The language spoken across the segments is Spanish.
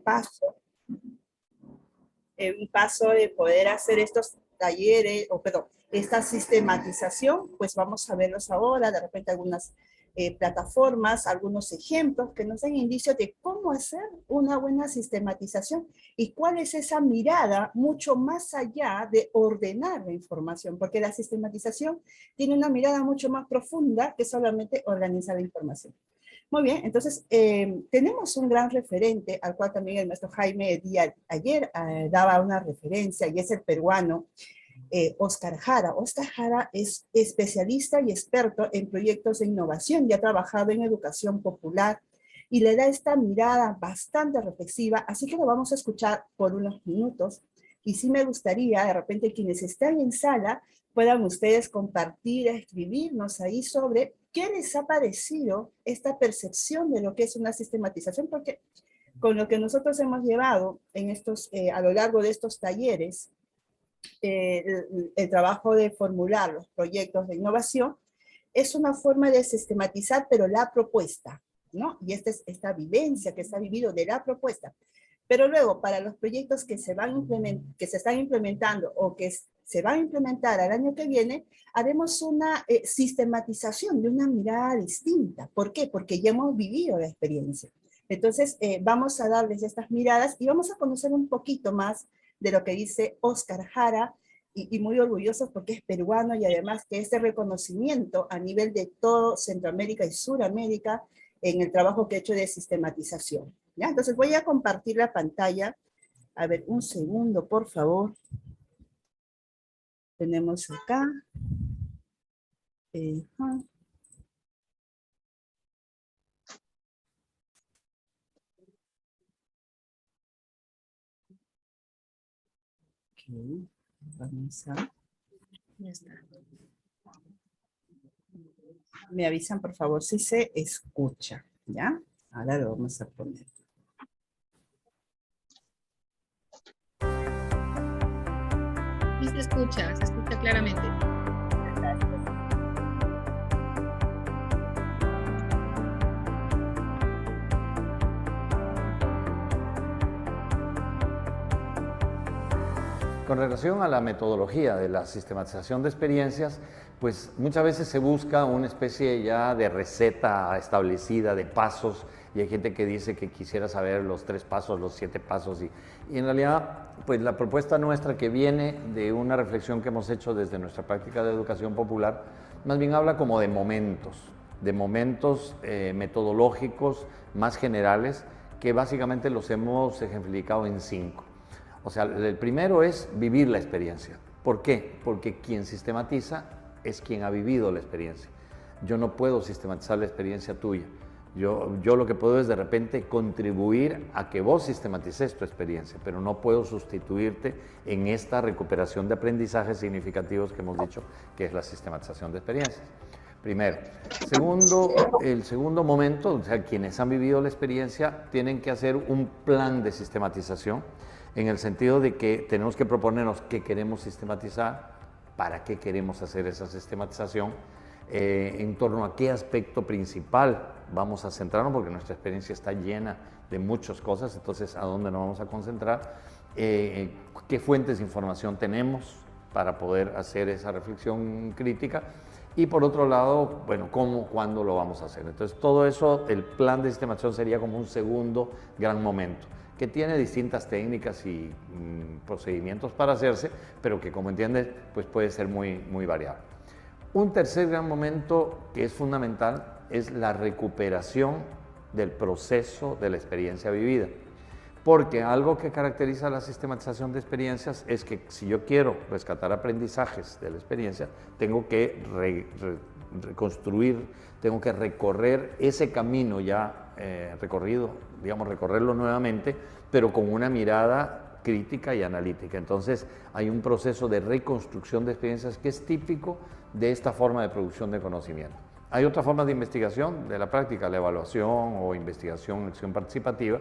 paso, un paso de poder hacer estos talleres, o perdón, esta sistematización, pues vamos a verlos ahora, de repente algunas plataformas, algunos ejemplos que nos den indicios de cómo hacer una buena sistematización y cuál es esa mirada mucho más allá de ordenar la información, porque la sistematización tiene una mirada mucho más profunda que solamente organizar la información. Muy bien, entonces tenemos un gran referente al cual también el maestro Jaime Díaz ayer daba una referencia, y es el peruano Óscar Jara. Óscar Jara es especialista y experto en proyectos de innovación y ha trabajado en educación popular y le da esta mirada bastante reflexiva, así que lo vamos a escuchar por unos minutos. Y sí me gustaría, de repente, quienes están en sala, puedan ustedes compartir, escribirnos ahí sobre qué les ha parecido esta percepción de lo que es una sistematización, porque con lo que nosotros hemos llevado en estos, a lo largo de estos talleres, el trabajo de formular los proyectos de innovación es una forma de sistematizar, pero la propuesta, ¿no? Y esta es esta vivencia que se ha vivido de la propuesta. Pero luego, para los proyectos que se están implementando o que se van a implementar al año que viene, haremos una sistematización de una mirada distinta. ¿Por qué? Porque ya hemos vivido la experiencia. Entonces, vamos a darles estas miradas y vamos a conocer un poquito más de lo que dice Óscar Jara, y muy orgullosos porque es peruano y además que este reconocimiento a nivel de todo Centroamérica y Suramérica en el trabajo que he hecho de sistematización. ¿Ya? Entonces voy a compartir la pantalla. A ver, un segundo, por favor. Tenemos acá. Okay. Vamos a... Ya está. Me avisan, por favor, si se escucha, ¿ya? Ahora lo vamos a poner. Sí se escucha claramente. Con relación a la metodología de la sistematización de experiencias, pues muchas veces se busca una especie ya de receta establecida, de pasos, y hay gente que dice que quisiera saber los 3 pasos, los 7 pasos, y en realidad, pues la propuesta nuestra, que viene de una reflexión que hemos hecho desde nuestra práctica de educación popular, más bien habla como de momentos metodológicos más generales, que básicamente los hemos ejemplificado en 5. O sea, el primero es vivir la experiencia. ¿Por qué? Porque quien sistematiza es quien ha vivido la experiencia. Yo no puedo sistematizar la experiencia tuya. Yo lo que puedo es de repente contribuir a que vos sistematices tu experiencia, pero no puedo sustituirte en esta recuperación de aprendizajes significativos que hemos dicho que es la sistematización de experiencias. Primero. Segundo, el segundo momento, o sea, quienes han vivido la experiencia tienen que hacer un plan de sistematización, en el sentido de que tenemos que proponernos qué queremos sistematizar, para qué queremos hacer esa sistematización, en torno a qué aspecto principal vamos a centrarnos, porque nuestra experiencia está llena de muchas cosas, entonces a dónde nos vamos a concentrar, qué fuentes de información tenemos para poder hacer esa reflexión crítica, y por otro lado, bueno, cómo, cuándo lo vamos a hacer. Entonces todo eso, el plan de sistematización sería como un segundo gran momento, que tiene distintas técnicas y procedimientos para hacerse, pero que, como entiendes, pues puede ser muy variable. Un tercer gran momento que es fundamental es la recuperación del proceso de la experiencia vivida. Porque algo que caracteriza la sistematización de experiencias es que si yo quiero rescatar aprendizajes de la experiencia, tengo que reconstruir, tengo que recorrer ese camino ya recorrido, digamos, recorrerlo nuevamente, pero con una mirada crítica y analítica. Entonces hay un proceso de reconstrucción de experiencias que es típico de esta forma de producción de conocimiento. Hay otras formas de investigación de la práctica, la evaluación o investigación, acción participativa,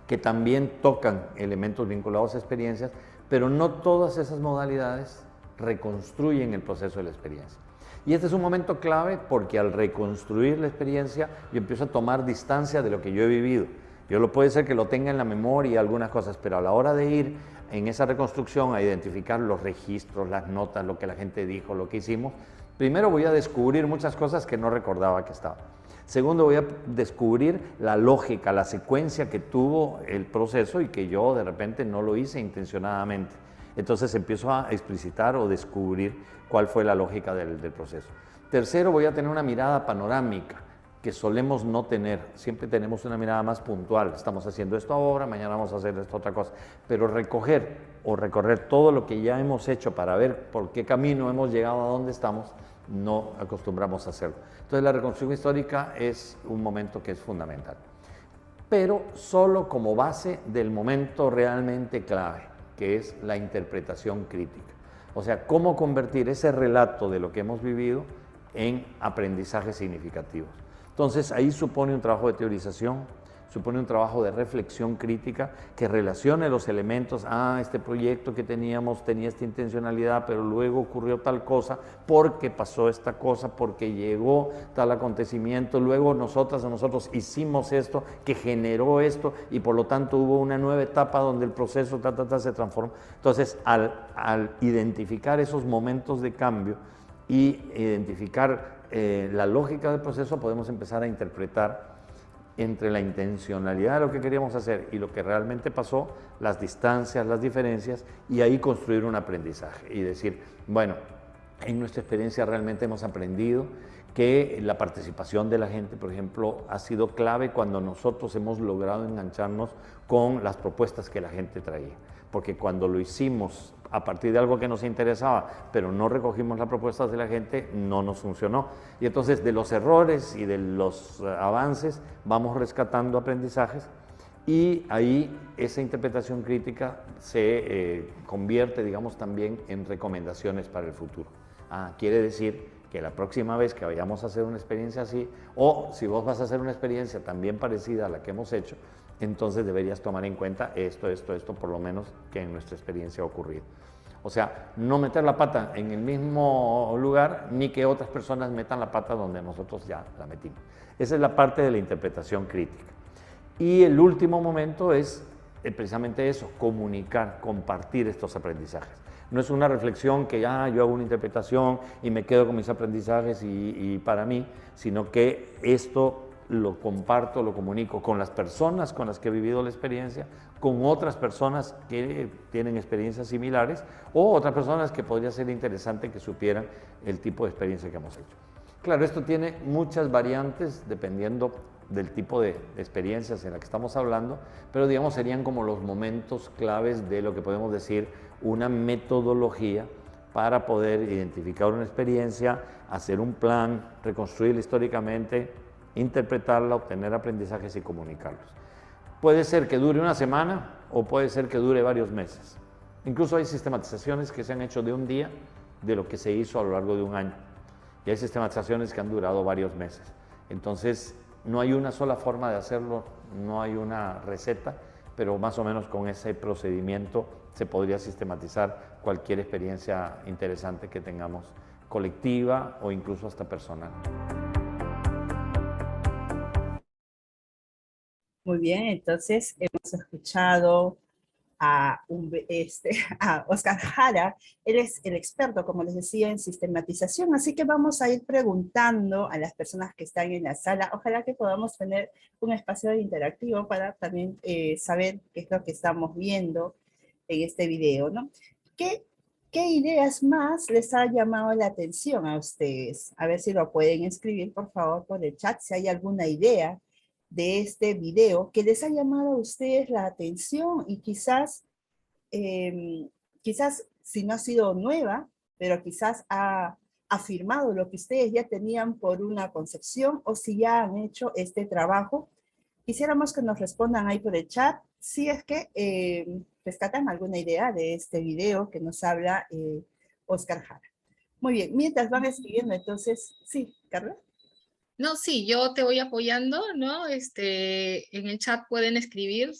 que también tocan elementos vinculados a experiencias, pero no todas esas modalidades reconstruyen el proceso de la experiencia. Y este es un momento clave porque al reconstruir la experiencia yo empiezo a tomar distancia de lo que yo he vivido. Puede ser que lo tenga en la memoria algunas cosas, pero a la hora de ir en esa reconstrucción a identificar los registros, las notas, lo que la gente dijo, lo que hicimos, primero voy a descubrir muchas cosas que no recordaba que estaban. Segundo, voy a descubrir la lógica, la secuencia que tuvo el proceso y que yo de repente no lo hice intencionadamente. Entonces empiezo a explicitar o descubrir cuál fue la lógica del proceso. Tercero, voy a tener una mirada panorámica que solemos no tener. Siempre tenemos una mirada más puntual. Estamos haciendo esto ahora, mañana vamos a hacer esto otra cosa. Pero recoger o recorrer todo lo que ya hemos hecho para ver por qué camino hemos llegado a donde estamos, no acostumbramos a hacerlo. Entonces la reconstrucción histórica es un momento que es fundamental, pero solo como base del momento realmente clave, que es la interpretación crítica. O sea, cómo convertir ese relato de lo que hemos vivido en aprendizajes significativos. Entonces ahí supone un trabajo de teorización, supone un trabajo de reflexión crítica que relacione los elementos. Este proyecto que teníamos tenía esta intencionalidad, pero luego ocurrió tal cosa, porque pasó esta cosa, porque llegó tal acontecimiento, luego nosotros hicimos esto, que generó esto, y por lo tanto hubo una nueva etapa donde el proceso se transformó. Entonces, al identificar esos momentos de cambio y identificar la lógica del proceso, podemos empezar a interpretar entre la intencionalidad de lo que queríamos hacer y lo que realmente pasó, las distancias, las diferencias, y ahí construir un aprendizaje y decir, bueno, en nuestra experiencia realmente hemos aprendido que la participación de la gente, por ejemplo, ha sido clave cuando nosotros hemos logrado engancharnos con las propuestas que la gente traía. Porque cuando lo hicimos a partir de algo que nos interesaba, pero no recogimos las propuestas de la gente, no nos funcionó. Y entonces de los errores y de los avances vamos rescatando aprendizajes, y ahí esa interpretación crítica se convierte, digamos, también en recomendaciones para el futuro. Quiere decir que la próxima vez que vayamos a hacer una experiencia así, o si vos vas a hacer una experiencia también parecida a la que hemos hecho, entonces deberías tomar en cuenta esto, por lo menos que en nuestra experiencia ha ocurrido. O sea, no meter la pata en el mismo lugar, ni que otras personas metan la pata donde nosotros ya la metimos. Esa es la parte de la interpretación crítica. Y el último momento es precisamente eso, comunicar, compartir estos aprendizajes. No es una reflexión que yo hago una interpretación y me quedo con mis aprendizajes y para mí, sino que esto lo comparto, lo comunico con las personas con las que he vivido la experiencia, con otras personas que tienen experiencias similares, o otras personas que podría ser interesante que supieran el tipo de experiencia que hemos hecho. Claro, esto tiene muchas variantes dependiendo del tipo de experiencias en la que estamos hablando, pero digamos serían como los momentos claves de lo que podemos decir una metodología para poder identificar una experiencia, hacer un plan, reconstruirla históricamente, interpretarla, obtener aprendizajes y comunicarlos. Puede ser que dure una semana o puede ser que dure varios meses. Incluso hay sistematizaciones que se han hecho de un día de lo que se hizo a lo largo de un año. Y hay sistematizaciones que han durado varios meses. Entonces, no hay una sola forma de hacerlo, no hay una receta, pero más o menos con ese procedimiento se podría sistematizar cualquier experiencia interesante que tengamos, colectiva o incluso hasta personal. Muy bien, entonces hemos escuchado a Oscar Jara. Él es el experto, como les decía, en sistematización, así que vamos a ir preguntando a las personas que están en la sala. Ojalá que podamos tener un espacio interactivo para también saber qué es lo que estamos viendo en este video, ¿no? ¿Qué ideas más les ha llamado la atención a ustedes? A ver si lo pueden escribir, por favor, por el chat, si hay alguna idea de este video que les ha llamado a ustedes la atención y quizás si no ha sido nueva, pero quizás ha afirmado lo que ustedes ya tenían por una concepción, o si ya han hecho este trabajo. Quisiéramos que nos respondan ahí por el chat si es que rescatan alguna idea de este video que nos habla Oscar Jara. Muy bien, mientras van escribiendo, entonces, sí, Carla. No, sí, yo te voy apoyando, ¿no? En el chat pueden escribir,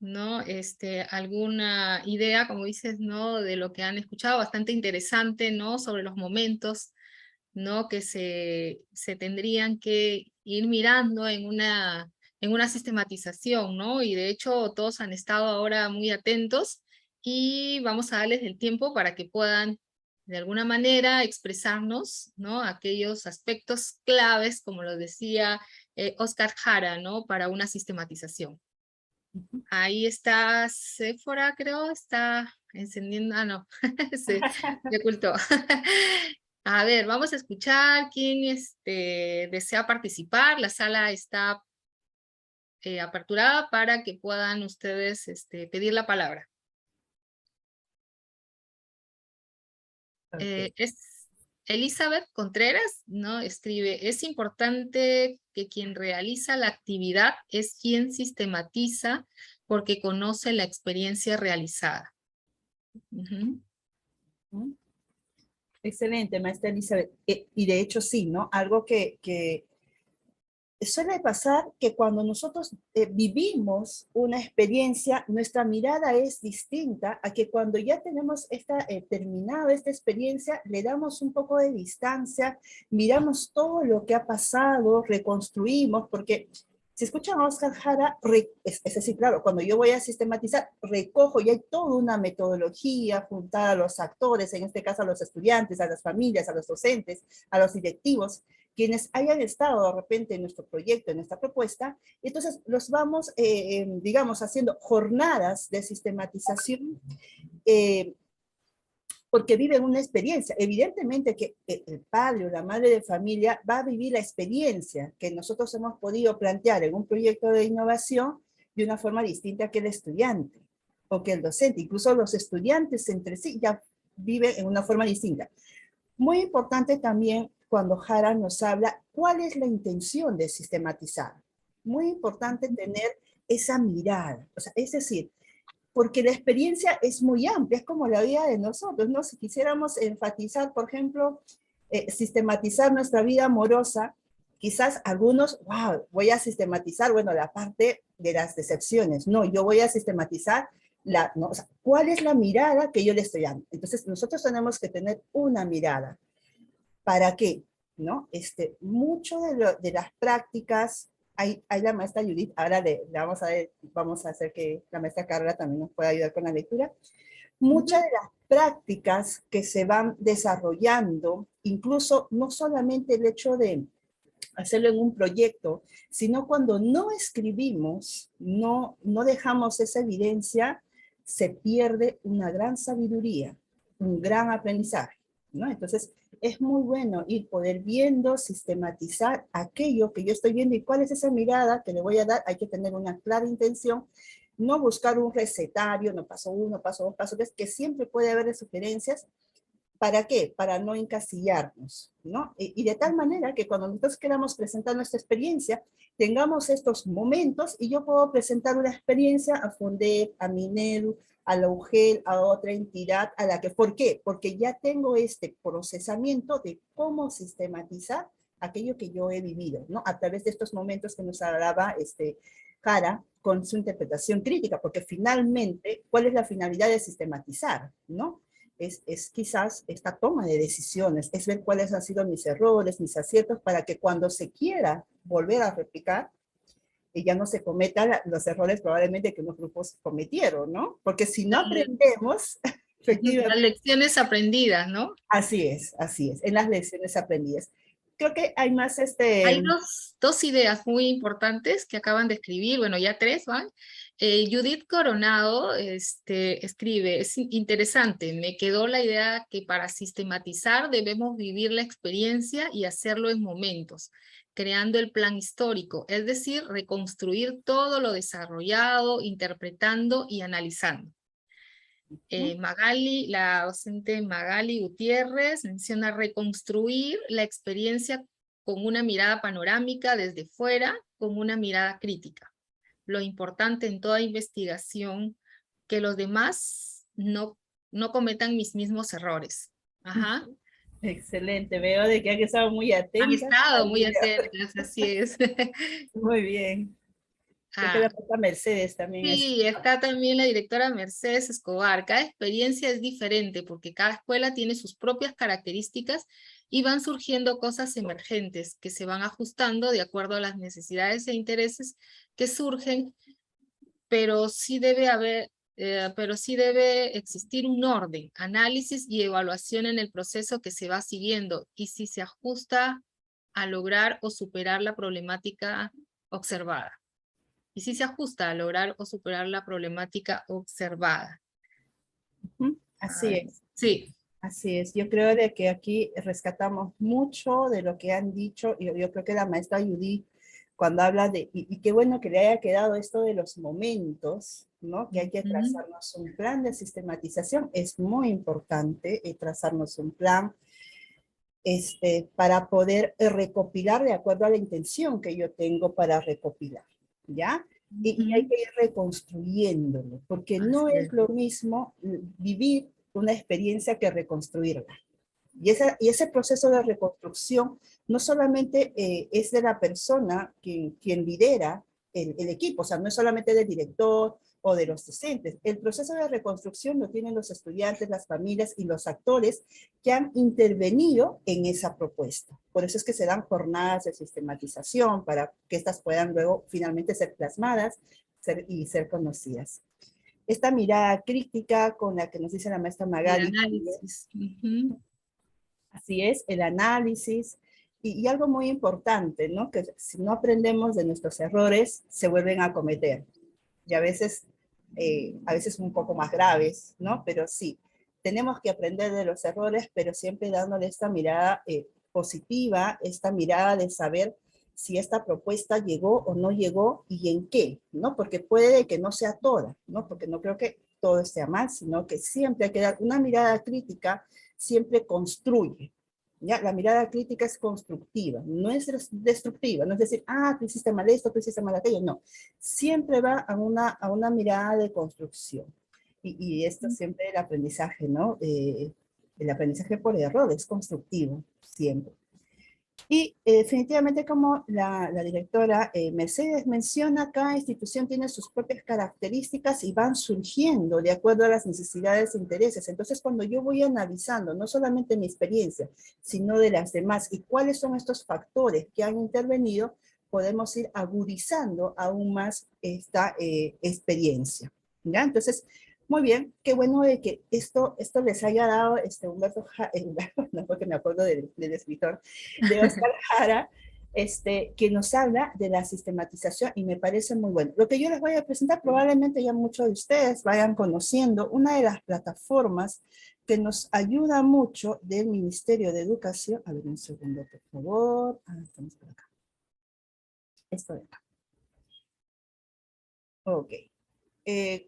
¿no? Alguna idea, como dices, ¿no? De lo que han escuchado, bastante interesante, ¿no? Sobre los momentos, ¿no? Que se tendrían que ir mirando en una en una sistematización, ¿no? Y de hecho todos han estado ahora muy atentos y vamos a darles el tiempo para que puedan de alguna manera expresarnos, ¿no? Aquellos aspectos claves, como lo decía Oscar Jara, ¿no? Para una sistematización. Ahí está Séfora, creo, está encendiendo, ah, no, se ocultó. A ver, vamos a escuchar quién desea participar. La sala está aperturada para que puedan ustedes pedir la palabra. Ok. Es Elizabeth Contreras, ¿no? Escribe, es importante que quien realiza la actividad es quien sistematiza porque conoce la experiencia realizada. Ujú. ¿Mm? Excelente, maestra Elizabeth. Y de hecho sí, ¿no? Algo que suele pasar que cuando nosotros vivimos una experiencia, nuestra mirada es distinta a que cuando ya tenemos terminado esta experiencia, le damos un poco de distancia, miramos todo lo que ha pasado, reconstruimos, porque si escuchan a Oscar Jara, es decir, claro, cuando yo voy a sistematizar, recojo y hay toda una metodología, juntar a los actores, en este caso a los estudiantes, a las familias, a los docentes, a los directivos, quienes hayan estado de repente en nuestro proyecto, en nuestra propuesta, entonces los vamos, digamos, haciendo jornadas de sistematización porque viven una experiencia. Evidentemente que el padre o la madre de familia va a vivir la experiencia que nosotros hemos podido plantear en un proyecto de innovación de una forma distinta que el estudiante o que el docente. Incluso los estudiantes entre sí ya viven en una forma distinta. Muy importante también cuando Jara nos habla cuál es la intención de sistematizar. Muy importante tener esa mirada, o sea, es decir, porque la experiencia es muy amplia, es como la vida de nosotros, ¿no? Si quisiéramos enfatizar, por ejemplo, sistematizar nuestra vida amorosa, quizás algunos, wow, voy a sistematizar, bueno, la parte de las decepciones. No, yo voy a sistematizar no, o sea, ¿cuál es la mirada que yo le estoy dando? Entonces, nosotros tenemos que tener una mirada. ¿Para qué? ¿No? Mucho de las prácticas, hay la maestra Judith, ahora vamos a hacer que la maestra Carla también nos pueda ayudar con la lectura. Muchas de las prácticas que se van desarrollando, incluso no solamente el hecho de hacerlo en un proyecto, sino cuando no escribimos, no dejamos esa evidencia, se pierde una gran sabiduría, un gran aprendizaje, ¿no? Entonces, es muy bueno ir poder viendo, sistematizar aquello que yo estoy viendo y cuál es esa mirada que le voy a dar. Hay que tener una clara intención, no buscar un recetario, no paso uno, paso dos, paso tres, que siempre puede haber sugerencias. ¿Para qué? Para no encasillarnos, ¿no? Y de tal manera que cuando nosotros queramos presentar nuestra experiencia, tengamos estos momentos y yo puedo presentar una experiencia a Fondet, a Minedu, a la UGEL, a otra entidad, a la que, ¿por qué? Porque ya tengo este procesamiento de cómo sistematizar aquello que yo he vivido, ¿no? A través de estos momentos que nos hablaba Jara con su interpretación crítica, porque finalmente, ¿cuál es la finalidad de sistematizar, ¿no? Es quizás esta toma de decisiones, es ver cuáles han sido mis errores, mis aciertos, para que cuando se quiera volver a replicar, ya no se cometan los errores probablemente que los grupos cometieron, ¿no? Porque si no aprendemos, Las efectivamente, lecciones aprendidas, ¿no? así es, en las lecciones aprendidas. Creo que hay más Hay dos ideas muy importantes que acaban de escribir, bueno, ya tres van. Judith Coronado escribe, es interesante, me quedó la idea que para sistematizar debemos vivir la experiencia y hacerlo en momentos, creando el plan histórico, es decir, reconstruir todo lo desarrollado, interpretando y analizando. Magali, la docente Magali Gutiérrez menciona reconstruir la experiencia con una mirada panorámica desde fuera, con una mirada crítica. Lo importante en toda investigación, que los demás no cometan mis mismos errores. Ajá. Excelente, veo de que han estado muy Han atentas. estado muy atentas, así es. Muy bien. Creo que Ah, la propia Mercedes también es. sí, está también la directora Mercedes Escobar. Cada experiencia es diferente porque cada escuela tiene sus propias características y van surgiendo cosas emergentes que se van ajustando de acuerdo a las necesidades e intereses que surgen, pero sí debe existir un orden, análisis y evaluación en el proceso que se va siguiendo y si se ajusta a lograr o superar la problemática observada. Y si se ajusta a lograr o superar la problemática observada. Así es. Sí. Así es. Yo creo de que aquí rescatamos mucho de lo que han dicho. Yo creo que la maestra Judy, cuando habla de, y qué bueno que le haya quedado esto de los momentos, ¿no? Que hay que trazarnos un plan de sistematización. Es muy importante trazarnos un plan para poder recopilar de acuerdo a la intención que yo tengo para recopilar, ¿ya? Y hay que ir reconstruyéndolo, porque no es lo mismo vivir una experiencia que reconstruirla. Y ese proceso de reconstrucción no solamente es de la persona quien lidera el equipo, o sea, no es solamente del director o de los docentes. El proceso de reconstrucción lo tienen los estudiantes, las familias y los actores que han intervenido en esa propuesta. Por eso es que se dan jornadas de sistematización para que estas puedan luego finalmente ser plasmadas y ser conocidas. Esta mirada crítica con la que nos dice la maestra Magali. El análisis. Así es, el análisis. Y algo muy importante, ¿no? Que si no aprendemos de nuestros errores, se vuelven a cometer. Y a veces un poco más graves, ¿no? Pero sí, tenemos que aprender de los errores, pero siempre dándole esta mirada positiva, esta mirada de saber si esta propuesta llegó o no llegó y en qué, ¿no? Porque puede que no sea toda, ¿no? Porque no creo que todo esté mal, sino que siempre hay que dar una mirada crítica, siempre construye. ¿Ya? La mirada crítica es constructiva, no es destructiva, no es decir, tú hiciste mal esto, tú hiciste mal aquello, no. Siempre va a una mirada de construcción. Y esto siempre el aprendizaje, ¿no? El aprendizaje por error es constructivo, siempre. Y definitivamente como la directora Mercedes menciona, cada institución tiene sus propias características y van surgiendo de acuerdo a las necesidades e intereses. Entonces, cuando yo voy analizando no solamente mi experiencia, sino de las demás y cuáles son estos factores que han intervenido, podemos ir agudizando aún más esta experiencia. ¿Ya? Entonces, muy bien, qué bueno de que esto les haya dado Humberto, no porque me acuerdo del escritor, de Oscar Jara, que nos habla de la sistematización y me parece muy bueno. Lo que yo les voy a presentar, probablemente ya muchos de ustedes vayan conociendo, una de las plataformas que nos ayuda mucho del Ministerio de Educación. A ver, un segundo, por favor. Estamos por acá. Esto de acá. Ok.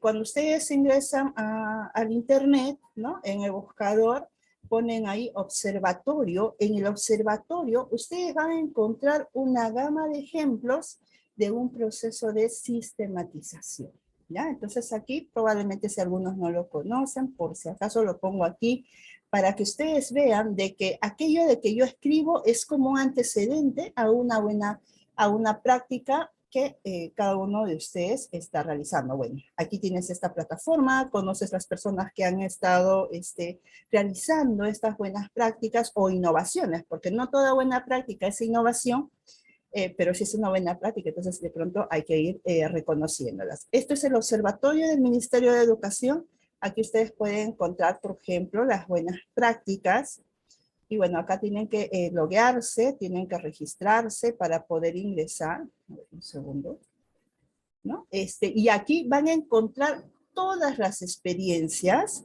Cuando ustedes ingresan al internet, ¿no? En el buscador, ponen ahí observatorio. En el observatorio, ustedes van a encontrar una gama de ejemplos de un proceso de sistematización. ¿Ya? Entonces aquí, probablemente si algunos no lo conocen, por si acaso lo pongo aquí, para que ustedes vean de que aquello de que yo escribo es como un antecedente a una práctica que cada uno de ustedes está realizando. Bueno, aquí tienes esta plataforma, conoces las personas que han estado realizando estas buenas prácticas o innovaciones, porque no toda buena práctica es innovación, pero sí es una buena práctica, entonces de pronto hay que ir reconociéndolas. Esto es el observatorio del Ministerio de Educación. Aquí ustedes pueden encontrar, por ejemplo, las buenas prácticas. Y bueno, acá tienen que loguearse, tienen que registrarse para poder ingresar. Un segundo. ¿No? Y aquí van a encontrar todas las experiencias.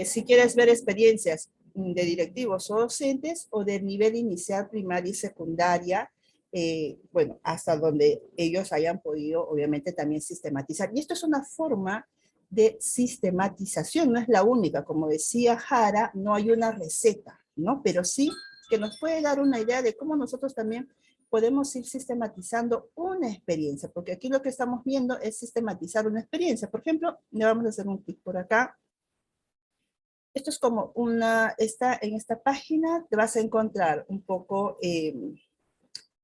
Si quieres ver experiencias de directivos o docentes o del nivel inicial, primaria y secundaria, bueno, hasta donde ellos hayan podido, obviamente, también sistematizar. Y esto es una forma de sistematización, no es la única. Como decía Jara, no hay una receta, ¿no? Pero sí que nos puede dar una idea de cómo nosotros también podemos ir sistematizando una experiencia, porque aquí lo que estamos viendo es sistematizar una experiencia. Por ejemplo, le vamos a hacer un clic por acá. Esto es como en esta página te vas a encontrar un poco,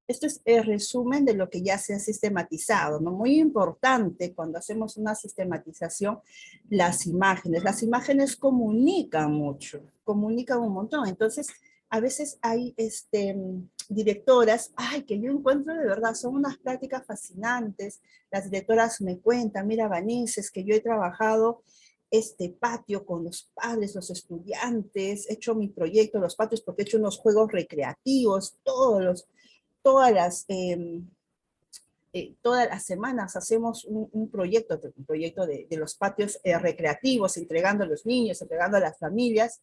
esto es el resumen de lo que ya se ha sistematizado, ¿no? Muy importante cuando hacemos una sistematización, las imágenes comunican mucho, comunican un montón. Entonces, a veces hay directoras, ay, que yo encuentro de verdad, son unas prácticas fascinantes. Las directoras me cuentan, mira, Vanessa, es que yo he trabajado este patio con los padres, los estudiantes, he hecho mi proyecto, los patios, porque he hecho unos juegos recreativos, todas las semanas hacemos un proyecto de los patios recreativos, entregando a los niños, entregando a las familias.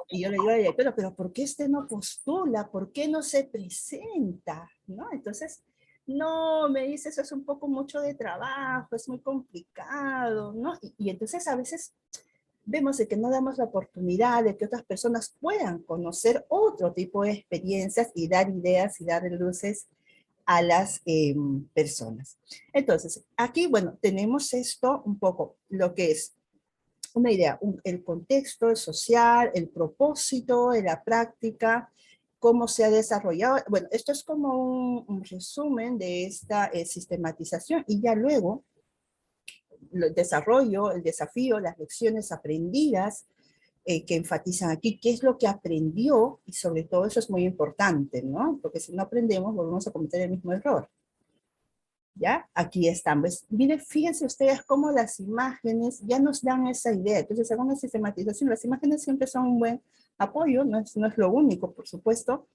Y yo le digo a la directora, pero ¿por qué este no postula? ¿Por qué no se presenta? ¿No? Entonces, no, me dice, eso es un poco mucho de trabajo, es muy complicado, ¿no? Y entonces a veces vemos de que no damos la oportunidad de que otras personas puedan conocer otro tipo de experiencias y dar ideas y dar luces a las personas. Entonces, aquí, bueno, tenemos esto un poco, lo que es una idea, el contexto, el social, el propósito de la práctica, cómo se ha desarrollado. Bueno, esto es como un resumen de esta sistematización y ya luego el desarrollo, el desafío, las lecciones aprendidas que enfatizan aquí, qué es lo que aprendió y sobre todo eso es muy importante, ¿no? Porque si no aprendemos volvemos a cometer el mismo error. ¿Ya? Aquí están. Pues, miren, fíjense ustedes cómo las imágenes ya nos dan esa idea. Entonces, según la sistematización, las imágenes siempre son un buen apoyo, no es lo único, por supuesto,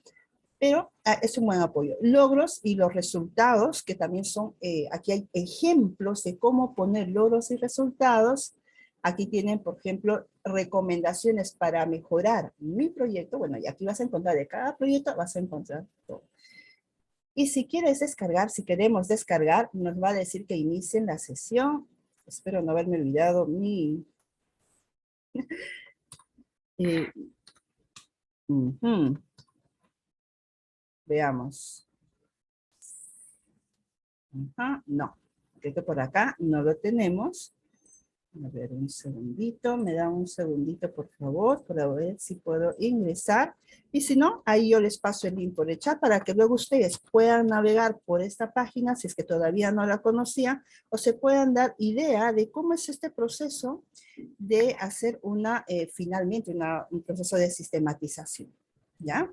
pero es un buen apoyo. Logros y los resultados, que también son, aquí hay ejemplos de cómo poner logros y resultados. Aquí tienen, por ejemplo, recomendaciones para mejorar mi proyecto. Bueno, y aquí vas a encontrar de cada proyecto, vas a encontrar todo. Y si quieres descargar, si queremos descargar, nos va a decir que inicien la sesión. Espero no haberme olvidado mi... Veamos. No, creo que por acá no lo tenemos. A ver, un segundito, me da un segundito por favor, para ver si puedo ingresar. Y si no, ahí yo les paso el link por el chat para que luego ustedes puedan navegar por esta página, si es que todavía no la conocían, o se puedan dar idea de cómo es este proceso de hacer finalmente un proceso de sistematización. ¿Ya?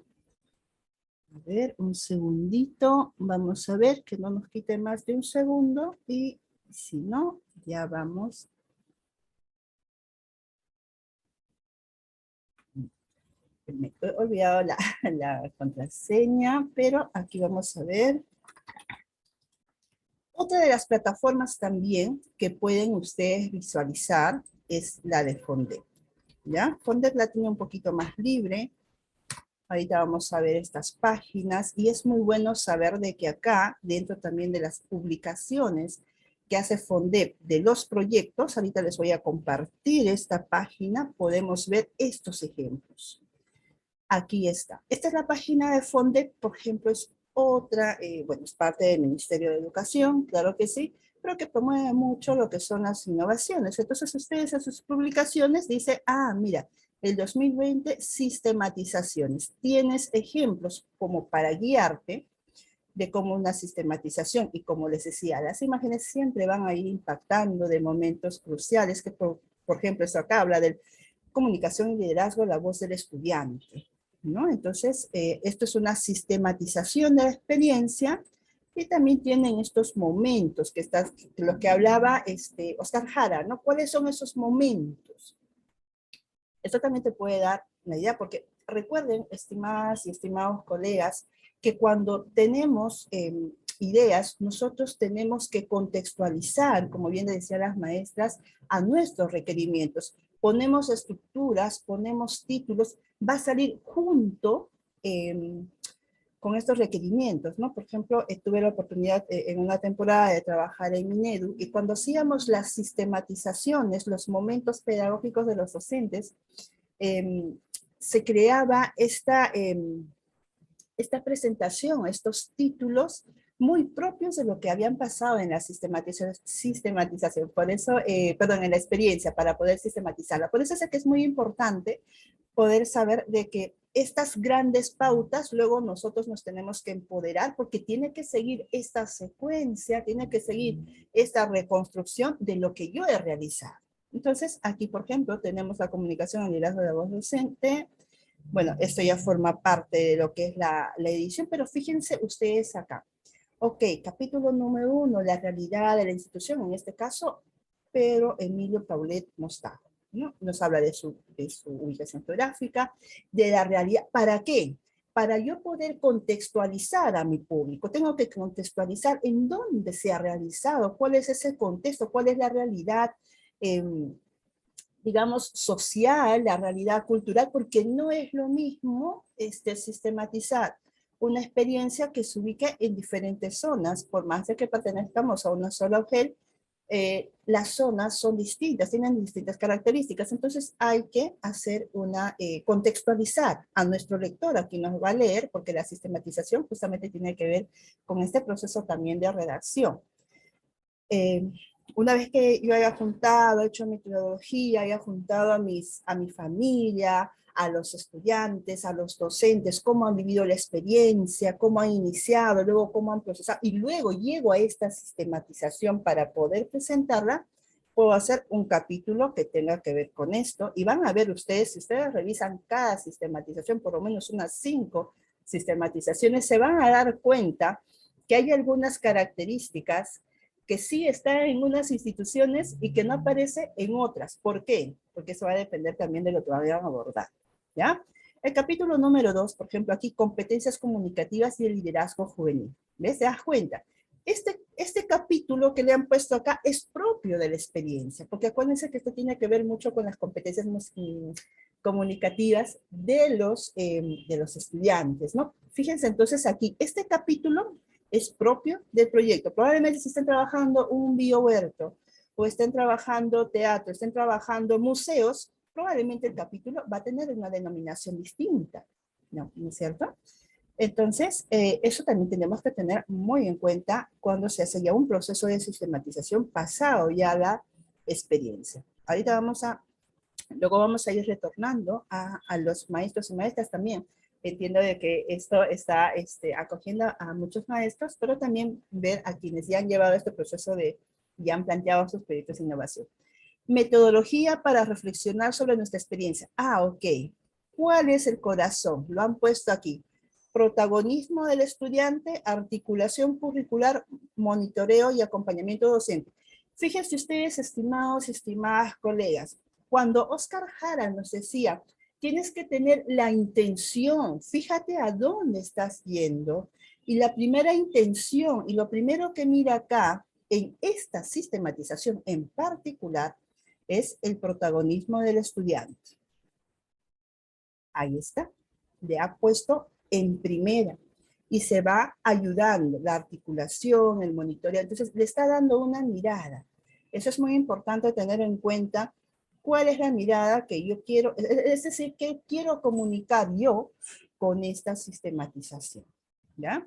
A ver, un segundito, vamos a ver que no nos quite más de un segundo y si no, ya vamos. Me he olvidado la contraseña, pero aquí vamos a ver. Otra de las plataformas también que pueden ustedes visualizar es la de Fondet. ¿Ya? Fondet la tiene un poquito más libre. Ahorita vamos a ver estas páginas y es muy bueno saber de que acá, dentro también de las publicaciones que hace Fondet de los proyectos, ahorita les voy a compartir esta página, podemos ver estos ejemplos. Aquí está. Esta es la página de Fondet, por ejemplo, es otra, bueno, es parte del Ministerio de Educación, claro que sí, pero que promueve mucho lo que son las innovaciones. Entonces ustedes en sus publicaciones dicen, mira, el 2020, sistematizaciones. Tienes ejemplos como para guiarte de cómo una sistematización, y como les decía, las imágenes siempre van a ir impactando de momentos cruciales, que por ejemplo, esto acá habla de comunicación y liderazgo, la voz del estudiante, ¿no? Entonces, esto es una sistematización de la experiencia y también tienen estos momentos que lo que hablaba Oscar Jara, ¿no? ¿Cuáles son esos momentos? Esto también te puede dar una idea, porque recuerden, estimadas y estimados colegas, que cuando tenemos ideas, nosotros tenemos que contextualizar, como bien decían las maestras, a nuestros requerimientos. Ponemos estructuras, ponemos títulos, va a salir junto con estos requerimientos, ¿no? Por ejemplo, tuve la oportunidad en una temporada de trabajar en Minedu y cuando hacíamos las sistematizaciones, los momentos pedagógicos de los docentes, se creaba esta presentación, estos títulos muy propios de lo que habían pasado en la sistematización, por eso, perdón, en la experiencia, para poder sistematizarla. Por eso es que es muy importante poder saber de que estas grandes pautas, luego nosotros nos tenemos que empoderar porque tiene que seguir esta secuencia, tiene que seguir esta reconstrucción de lo que yo he realizado. Entonces, aquí, por ejemplo, tenemos la comunicación y liderazgo de la voz docente, Bueno, esto ya forma parte de lo que es la edición, pero fíjense ustedes acá. Ok, capítulo número 1, la realidad de la institución, en este caso, Pedro Emilio Paulet Mostajo, ¿no? Nos habla de su ubicación geográfica, de la realidad. ¿Para qué? Para yo poder contextualizar a mi público, tengo que contextualizar en dónde se ha realizado, cuál es ese contexto, cuál es la realidad, digamos, social, la realidad cultural, porque no es lo mismo sistematizar una experiencia que se ubique en diferentes zonas, por más de que pertenezcamos a una sola OGEL, las zonas son distintas, tienen distintas características, entonces hay que hacer contextualizar a nuestro lector, a quien nos va a leer, porque la sistematización justamente tiene que ver con este proceso también de redacción. Una vez que yo haya juntado, hecho metodología, haya juntado a mi familia, a los estudiantes, a los docentes, cómo han vivido la experiencia, cómo han iniciado, luego cómo han procesado, y luego llego a esta sistematización para poder presentarla, puedo hacer un capítulo que tenga que ver con esto, y van a ver ustedes, si ustedes revisan cada sistematización, por lo menos unas 5 sistematizaciones, se van a dar cuenta que hay algunas características que sí está en unas instituciones y que no aparece en otras. ¿Por qué? Porque eso va a depender también de lo que vayan a abordar, ¿ya? El capítulo número 2, por ejemplo, aquí, competencias comunicativas y el liderazgo juvenil. ¿Ves? ¿Te das cuenta? Este capítulo que le han puesto acá es propio de la experiencia, porque acuérdense que esto tiene que ver mucho con las competencias comunicativas de los estudiantes, ¿no? Fíjense entonces aquí, este capítulo es propio del proyecto. Probablemente si estén trabajando un biohuerto, o estén trabajando teatro, estén trabajando museos, probablemente el capítulo va a tener una denominación distinta, ¿no? ¿No es cierto? Entonces, eso también tenemos que tener muy en cuenta cuando se hace ya un proceso de sistematización pasado ya la experiencia. Ahorita luego vamos a ir retornando a los maestros y maestras también. Entiendo de que esto está acogiendo a muchos maestros, pero también ver a quienes ya han llevado este proceso ya han planteado sus proyectos de innovación. Metodología para reflexionar sobre nuestra experiencia. Ok. ¿Cuál es el corazón? Lo han puesto aquí. Protagonismo del estudiante, articulación curricular, monitoreo y acompañamiento docente. Fíjense ustedes, estimados y estimadas colegas, cuando Oscar Jara nos decía, tienes que tener la intención, fíjate a dónde estás yendo, y la primera intención, y lo primero que mira acá, en esta sistematización en particular, es el protagonismo del estudiante. Ahí está, le ha puesto en primera, y se va ayudando, la articulación, el monitoreo, entonces le está dando una mirada. Eso es muy importante tener en cuenta cuál es la mirada que yo quiero, es decir, qué quiero comunicar yo con esta sistematización, ¿ya?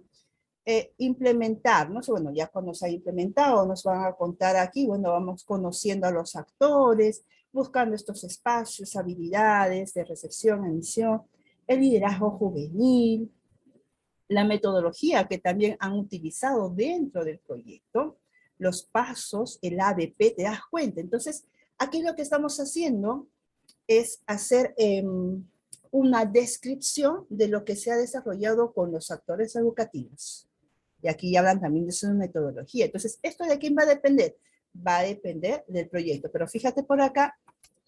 Implementar, ¿no? Bueno, ya cuando se ha implementado, nos van a contar aquí, bueno, vamos conociendo a los actores, buscando estos espacios, habilidades de recepción, emisión, el liderazgo juvenil, la metodología que también han utilizado dentro del proyecto, los pasos, el ADP, te das cuenta. Entonces, aquí lo que estamos haciendo es hacer una descripción de lo que se ha desarrollado con los actores educativos. Y aquí hablan también de su metodología. Entonces, ¿esto de quién va a depender? Va a depender del proyecto. Pero fíjate por acá,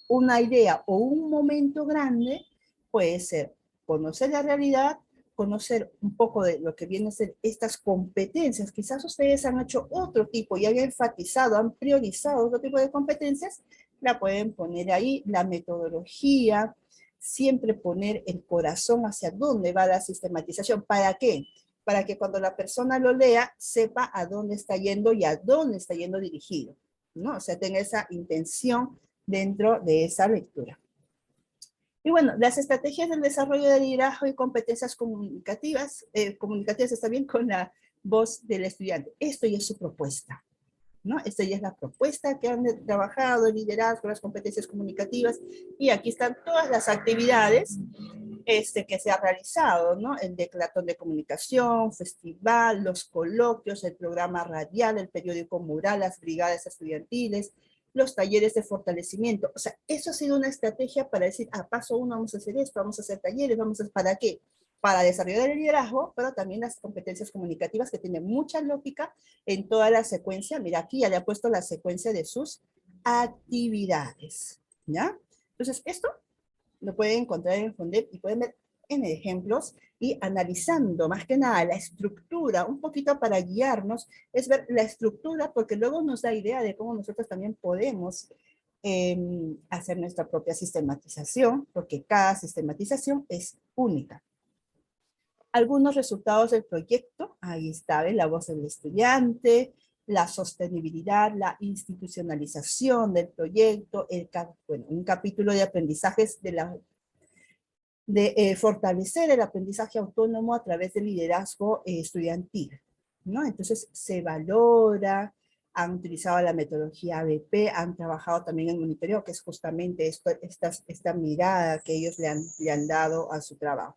una idea o un momento grande puede ser conocer la realidad, conocer un poco de lo que vienen a ser estas competencias. Quizás ustedes han hecho otro tipo y han enfatizado, han priorizado otro tipo de competencias, la pueden poner ahí, la metodología, siempre poner el corazón hacia dónde va la sistematización. ¿Para qué? Para que cuando la persona lo lea, sepa a dónde está yendo y a dónde está yendo dirigido, ¿no? O sea, tenga esa intención dentro de esa lectura. Y bueno, las estrategias del desarrollo de liderazgo y competencias comunicativas está bien con la voz del estudiante. Esto ya es su propuesta, ¿no? Esta ya es la propuesta que han trabajado, el liderazgo, las competencias comunicativas, y aquí están todas las actividades que se ha realizado, ¿no? El declatón de comunicación, festival, los coloquios, el programa radial, el periódico mural, las brigadas estudiantiles, los talleres de fortalecimiento. O sea, eso ha sido una estrategia para decir, paso uno vamos a hacer esto, vamos a hacer talleres, ¿para qué? Para desarrollar el liderazgo, pero también las competencias comunicativas que tienen mucha lógica en toda la secuencia. Mira, aquí ya le ha puesto la secuencia de sus actividades, ¿ya? Entonces, esto lo pueden encontrar en Fundep y pueden ver en ejemplos y analizando más que nada la estructura, un poquito para guiarnos, es ver la estructura porque luego nos da idea de cómo nosotros también podemos hacer nuestra propia sistematización, porque cada sistematización es única. Algunos resultados del proyecto, ahí está, la voz del estudiante, la sostenibilidad, la institucionalización del proyecto, un capítulo de aprendizajes de fortalecer el aprendizaje autónomo a través del liderazgo estudiantil, ¿no? Entonces se valora, han utilizado la metodología ABP, han trabajado también en monitoreo, que es justamente esta mirada que ellos le han dado a su trabajo.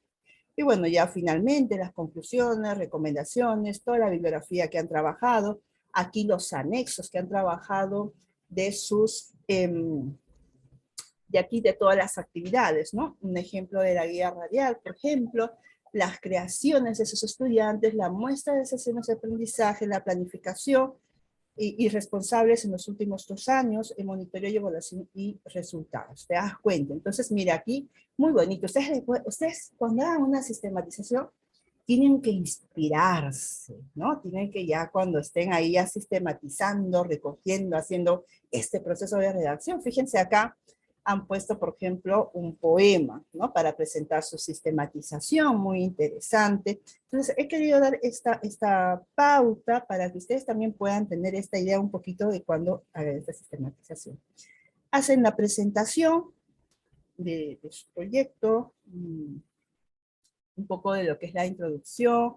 Y bueno, ya finalmente las conclusiones, recomendaciones, toda la bibliografía que han trabajado, aquí los anexos que han trabajado de sus, de aquí de todas las actividades, ¿no? Un ejemplo de la guía radial, por ejemplo, las creaciones de sus estudiantes, la muestra de sesiones de aprendizaje, la planificación y responsables en los últimos 2 años en monitoreo y evaluación y resultados. ¿Te das cuenta? Entonces, mira aquí, muy bonito. Ustedes cuando hagan una sistematización, tienen que inspirarse, ¿no? Tienen que ya cuando estén ahí ya sistematizando, recogiendo, haciendo este proceso de redacción. Fíjense acá, han puesto, por ejemplo, un poema, ¿no? Para presentar su sistematización, muy interesante. Entonces, he querido dar esta pauta para que ustedes también puedan tener esta idea un poquito de cuando hagan esta sistematización. Hacen la presentación de su proyecto, un poco de lo que es la introducción,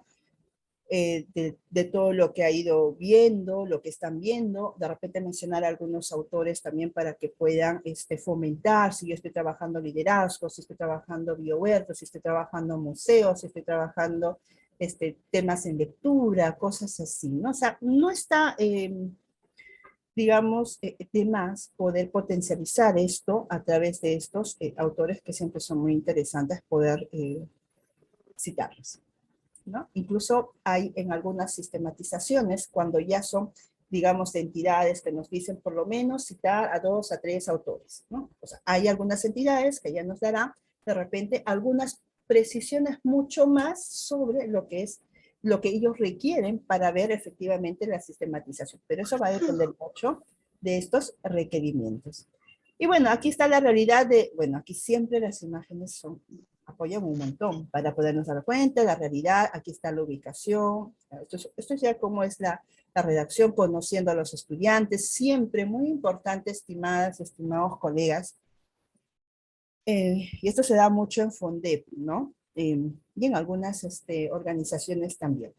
de todo lo que ha ido viendo, lo que están viendo, de repente mencionar a algunos autores también para que puedan fomentar, si yo estoy trabajando liderazgo, si estoy trabajando biohuertos, si estoy trabajando museos, si estoy trabajando temas en lectura, cosas así, ¿no? O sea, no está, digamos, de más poder potencializar esto a través de estos autores que siempre son muy interesantes poder citarlos, ¿no? Incluso hay en algunas sistematizaciones, cuando ya son, digamos, entidades que nos dicen por lo menos citar a 2 a 3 autores, ¿no? O sea, hay algunas entidades que ya nos darán de repente algunas precisiones mucho más sobre lo que es lo que ellos requieren para ver efectivamente la sistematización. Pero eso va a depender mucho de estos requerimientos. Y bueno, aquí está la realidad de, bueno, aquí siempre las imágenes apoyan un montón para podernos dar cuenta, la realidad, aquí está la ubicación, esto es ya como es la redacción, conociendo a los estudiantes, siempre muy importante, estimadas, estimados colegas, y esto se da mucho en Fundep, ¿no? Y en algunas organizaciones también.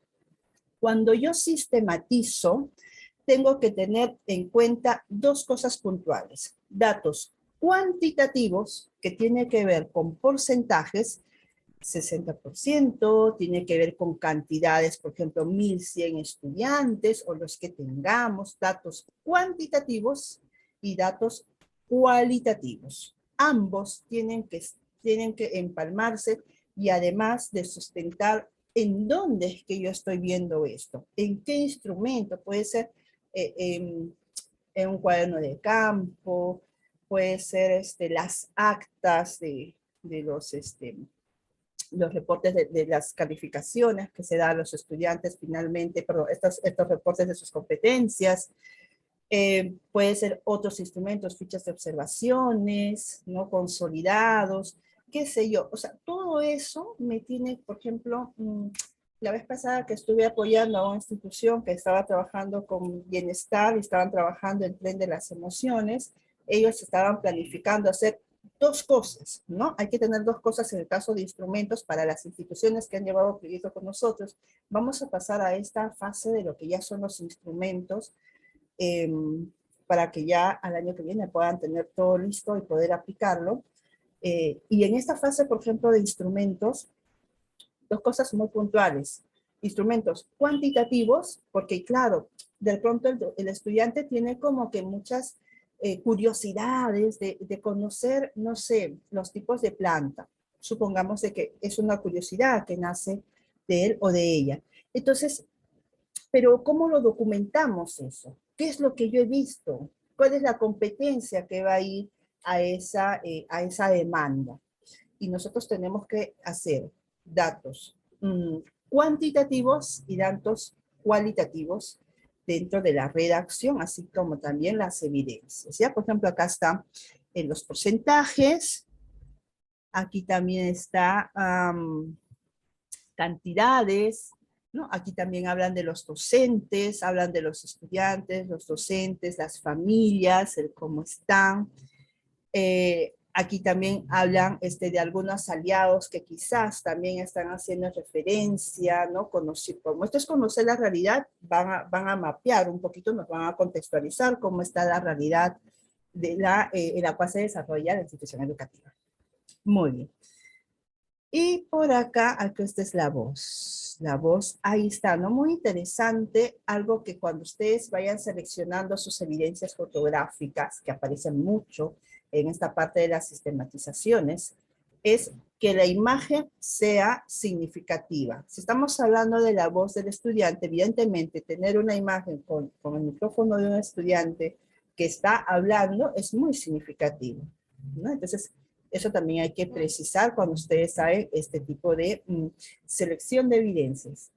Cuando yo sistematizo, tengo que tener en cuenta 2 cosas puntuales. Datos cuantitativos, que tiene que ver con porcentajes, 60%, tiene que ver con cantidades, por ejemplo, 1,100 estudiantes o los que tengamos, datos cuantitativos y datos cualitativos. Ambos tienen que empalmarse y además de sustentar en dónde es que yo estoy viendo esto, en qué instrumento, puede ser en un cuaderno de campo, puede ser las actas de los reportes de las calificaciones que se dan a los estudiantes finalmente, perdón, estos reportes de sus competencias, puede ser otros instrumentos, fichas de observaciones, ¿no? Consolidados, qué sé yo. O sea, todo eso me tiene, por ejemplo, la vez pasada que estuve apoyando a una institución que estaba trabajando con bienestar y estaban trabajando el tren de las emociones, ellos estaban planificando hacer 2 cosas, ¿no? Hay que tener 2 cosas en el caso de instrumentos para las instituciones que han llevado proyectos con nosotros. Vamos a pasar a esta fase de lo que ya son los instrumentos, para que ya al año que viene puedan tener todo listo y poder aplicarlo. Y en esta fase, por ejemplo, de instrumentos, 2 cosas muy puntuales. Instrumentos cuantitativos, porque claro, de pronto el estudiante tiene como que muchas curiosidades, de conocer, no sé, los tipos de planta. Supongamos de que es una curiosidad que nace de él o de ella. Entonces, pero ¿cómo lo documentamos eso? ¿Qué es lo que yo he visto? ¿Cuál es la competencia que va a ir a esa demanda? Y nosotros tenemos que hacer datos cuantitativos y datos cualitativos dentro de la redacción, así como también las evidencias. ¿Ya? Por ejemplo, acá están los porcentajes, aquí también está cantidades, ¿no? Aquí también hablan de los docentes, hablan de los estudiantes, los docentes, las familias, el cómo están. Aquí también hablan de algunos aliados que quizás también están haciendo referencia, ¿no? Como esto es conocer la realidad, van a mapear un poquito, nos van a contextualizar cómo está la realidad en la cual se desarrolla la institución educativa. Muy bien. Y por acá esta es la voz. La voz, ahí está, ¿no? Muy interesante, algo que cuando ustedes vayan seleccionando sus evidencias fotográficas, que aparecen mucho en esta parte de las sistematizaciones, es que la imagen sea significativa. Si estamos hablando de la voz del estudiante, evidentemente tener una imagen con el micrófono de un estudiante que está hablando es muy significativo, ¿no? Entonces, eso también hay que precisar cuando ustedes saben este tipo de selección de evidencias.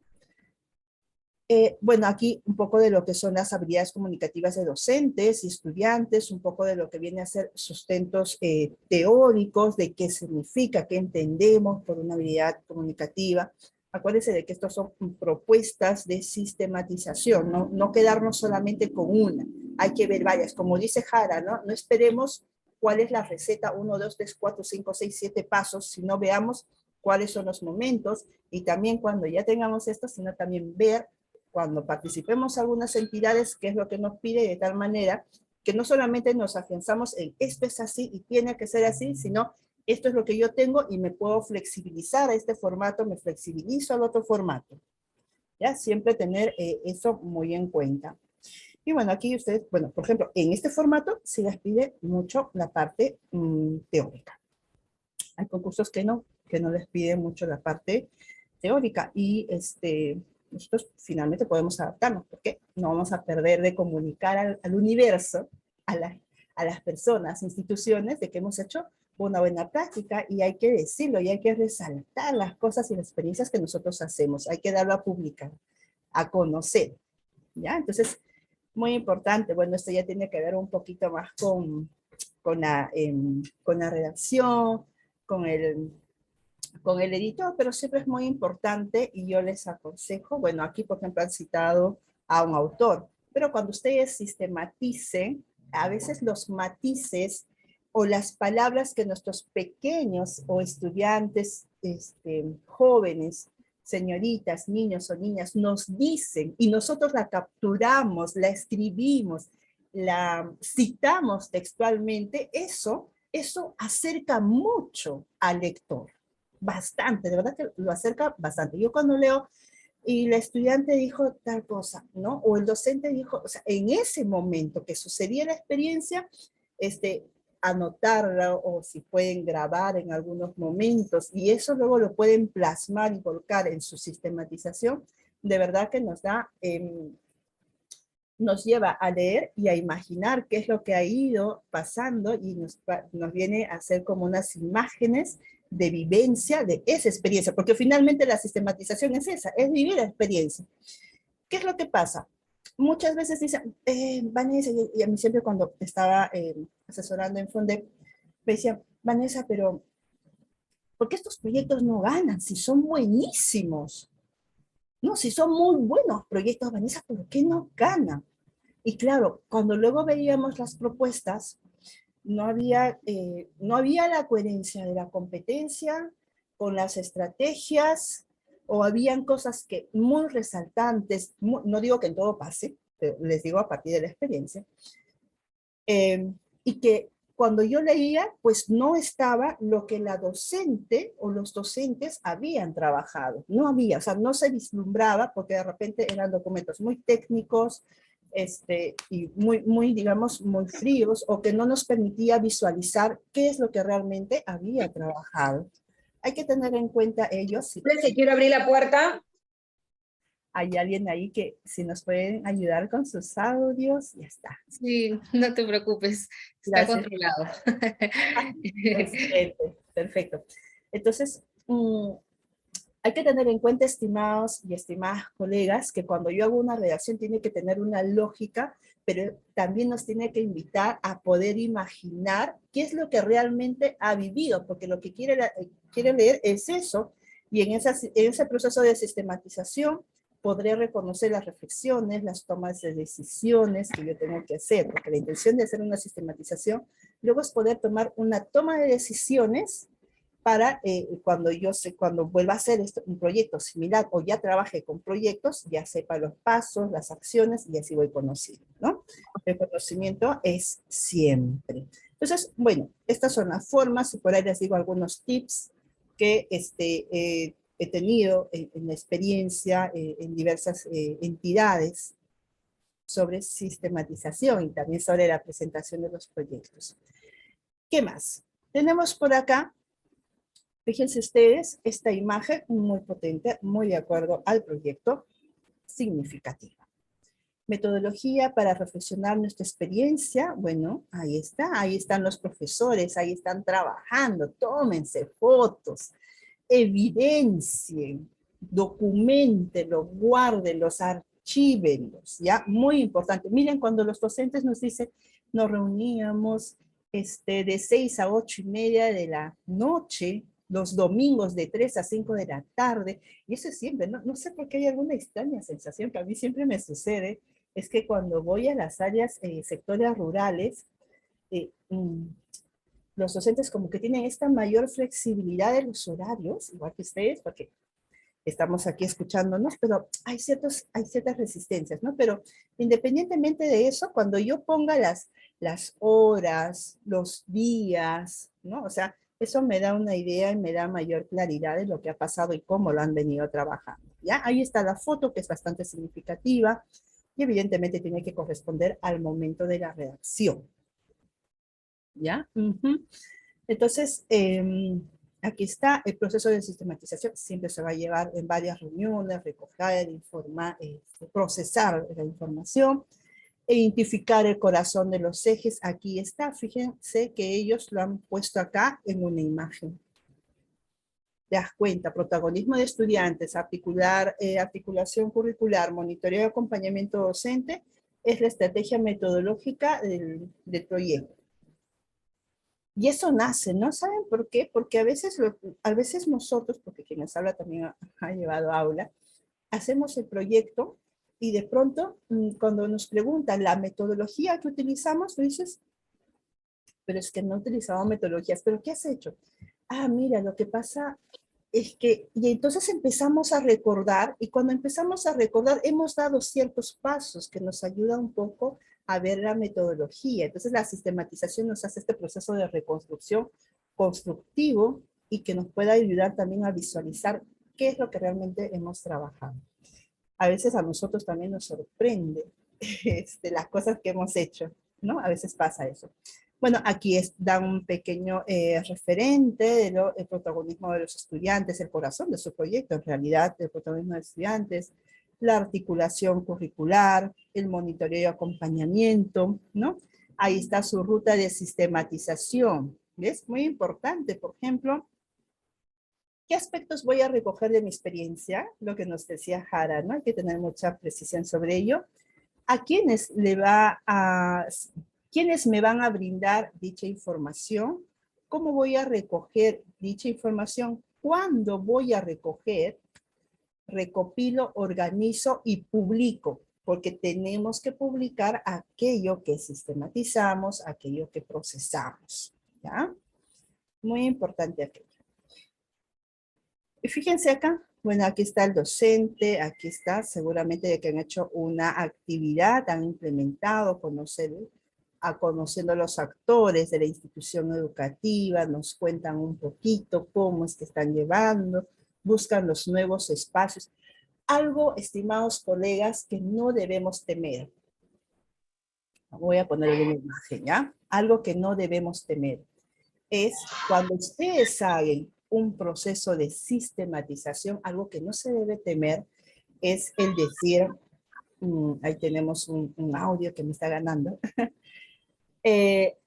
Bueno, aquí un poco de lo que son las habilidades comunicativas de docentes y estudiantes, un poco de lo que viene a ser sustentos teóricos, de qué significa, qué entendemos por una habilidad comunicativa. Acuérdense de que estos son propuestas de sistematización, no quedarnos solamente con una. Hay que ver varias, como dice Jara, ¿no? No esperemos cuál es la receta, 1, 2, 3, 4, 5, 6, 7 pasos, sino veamos cuáles son los momentos, y también cuando ya tengamos esto, sino también ver cuando participemos algunas entidades, qué es lo que nos pide, de tal manera que no solamente nos afianzamos en esto es así y tiene que ser así, sino esto es lo que yo tengo y me puedo flexibilizar a este formato, me flexibilizo al otro formato. ¿Ya? Siempre tener eso muy en cuenta. Y bueno, aquí ustedes, bueno, por ejemplo, en este formato se les pide mucho la parte teórica. Hay concursos que no les piden mucho la parte teórica y nosotros finalmente podemos adaptarnos porque no vamos a perder de comunicar al universo, a las personas, instituciones, de que hemos hecho una buena práctica, y hay que decirlo y hay que resaltar las cosas y las experiencias que nosotros hacemos. Hay que darlo a publicar, a conocer, ¿ya? Entonces, muy importante. Bueno, esto ya tiene que ver un poquito más con la redacción, con el editor, pero siempre es muy importante y yo les aconsejo, bueno, aquí por ejemplo han citado a un autor, pero cuando ustedes sistematicen, a veces los matices o las palabras que nuestros pequeños o estudiantes jóvenes, señoritas, niños o niñas nos dicen y nosotros la capturamos, la escribimos, la citamos textualmente, eso acerca mucho al lector. Bastante, de verdad que lo acerca bastante. Yo cuando leo y la estudiante dijo tal cosa, ¿no? O el docente dijo, o sea, en ese momento que sucedía la experiencia, anotarla o si pueden grabar en algunos momentos y eso luego lo pueden plasmar y volcar en su sistematización, de verdad que nos lleva a leer y a imaginar qué es lo que ha ido pasando y nos viene a hacer como unas imágenes de vivencia de esa experiencia, porque finalmente la sistematización es esa, es vivir la experiencia. ¿Qué es lo que pasa? Muchas veces dicen, Vanessa, y a mí siempre cuando estaba asesorando en Fundep, me decían, Vanessa, pero ¿por qué estos proyectos no ganan si son buenísimos? No, si son muy buenos proyectos, Vanessa, ¿por qué no ganan? Y claro, cuando luego veíamos las propuestas, no había la coherencia de la competencia con las estrategias, o habían cosas que muy resaltantes, no digo que en todo pase, pero les digo a partir de la experiencia, y que cuando yo leía, pues no estaba lo que la docente o los docentes habían trabajado. No había, o sea, no se vislumbraba porque de repente eran documentos muy técnicos, y digamos, muy fríos, o que no nos permitía visualizar qué es lo que realmente había trabajado. Hay que tener en cuenta ellos. Si quiero abrir la puerta. hay alguien ahí que si nos pueden ayudar con sus audios, ya está. Sí, no te preocupes, está Gracias. controlado. Excelente, perfecto. Entonces, hay que tener en cuenta, estimados y estimadas colegas, que cuando yo hago una redacción tiene que tener una lógica, pero también nos tiene que invitar a poder imaginar qué es lo que realmente ha vivido, porque lo que quiere leer es eso, y en ese proceso de sistematización podré reconocer las reflexiones, las tomas de decisiones que yo tengo que hacer, porque la intención de hacer una sistematización luego es poder tomar una toma de decisiones para cuando vuelva a hacer un proyecto similar o ya trabaje con proyectos, ya sepa los pasos, las acciones y así voy conociendo, ¿no? El conocimiento es siempre. Entonces, bueno, estas son las formas y por ahí les digo algunos tips que he tenido en la experiencia en diversas entidades sobre sistematización y también sobre la presentación de los proyectos. ¿Qué más? Tenemos por acá, fíjense ustedes, esta imagen muy potente, muy de acuerdo al proyecto, significativa. Metodología para reflexionar nuestra experiencia. Bueno, ahí está, ahí están los profesores, ahí están trabajando, tómense fotos, evidencien, docúmentenlo, guárdenlos, archívenlos, ¿ya? Muy importante. Miren, cuando los docentes nos dicen, nos reuníamos de 6 a 8:30 de la noche, los domingos de 3 a 5 de la tarde, y eso es siempre, no sé por qué hay alguna extraña sensación que a mí siempre me sucede, es que cuando voy a las áreas, sectores rurales, los docentes como que tienen esta mayor flexibilidad de los horarios, igual que ustedes, porque estamos aquí escuchándonos, pero hay ciertas resistencias, ¿no? Pero independientemente de eso, cuando yo ponga las horas, los días, ¿no? O sea, eso me da una idea y me da mayor claridad de lo que ha pasado y cómo lo han venido trabajando, ¿ya? Ahí está la foto, que es bastante significativa, y evidentemente tiene que corresponder al momento de la redacción, ¿ya? Entonces, aquí está el proceso de sistematización. Siempre se va a llevar en varias reuniones, recoger, informar, procesar la información, identificar el corazón de los ejes. Aquí está, fíjense que ellos lo han puesto acá en una imagen. Te das cuenta, protagonismo de estudiantes, articulación curricular, monitoreo y acompañamiento docente, es la estrategia metodológica del proyecto. Y eso nace, ¿no? ¿Saben por qué? Porque a veces nosotros, porque quien nos habla también ha llevado aula, hacemos el proyecto y de pronto cuando nos preguntan la metodología que utilizamos, tú dices, pero es que no utilizamos metodologías, ¿pero qué has hecho? Ah, mira, lo que pasa es que, y entonces empezamos a recordar, y cuando empezamos a recordar, hemos dado ciertos pasos que nos ayudan un poco a ver la metodología. Entonces la sistematización nos hace este proceso de reconstrucción constructivo y que nos pueda ayudar también a visualizar qué es lo que realmente hemos trabajado. A veces a nosotros también nos sorprende las cosas que hemos hecho, ¿no? A veces pasa eso. Bueno, aquí da un pequeño referente del protagonismo de los estudiantes, el corazón de su proyecto, en realidad, el protagonismo de los estudiantes, la articulación curricular, el monitoreo y acompañamiento, ¿no? Ahí está su ruta de sistematización. ¿Ves? Muy importante, por ejemplo, ¿qué aspectos voy a recoger de mi experiencia? Lo que nos decía Jara, ¿no? Hay que tener mucha precisión sobre ello. ¿A quiénes quiénes me van a brindar dicha información? ¿Cómo voy a recoger dicha información? ¿Cuándo voy a recoger? Recopilo, organizo y publico, porque tenemos que publicar aquello que sistematizamos, aquello que procesamos, ¿ya? Muy importante aquello. Y fíjense acá, bueno, aquí está el docente, aquí está, seguramente de que han hecho una actividad, han implementado, conociendo a los actores de la institución educativa, nos cuentan un poquito cómo es que están llevando, buscan los nuevos espacios. Algo, estimados colegas, que no debemos temer. Voy a poner una imagen, ¿ya? Algo que no debemos temer es cuando ustedes hagan un proceso de sistematización, algo que no se debe temer es el decir, ahí tenemos un audio que me está ganando. Eh,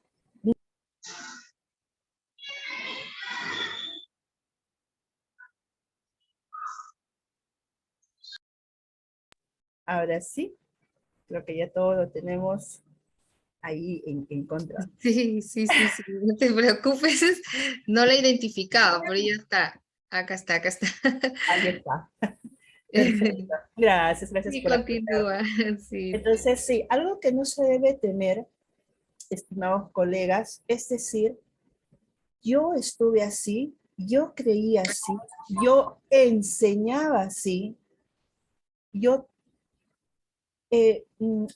ahora sí, creo que ya todo lo tenemos ahí en contra. Sí, sí, sí, sí, no te preocupes, no la identificaba, pero ya está, acá está, acá está. Ahí está. Perfecto. Gracias, gracias Sí, por aclarar. continúa, sí. Entonces, sí, algo que no se debe temer, estimados colegas, es decir, yo estuve así, yo creía así, yo enseñaba así, yo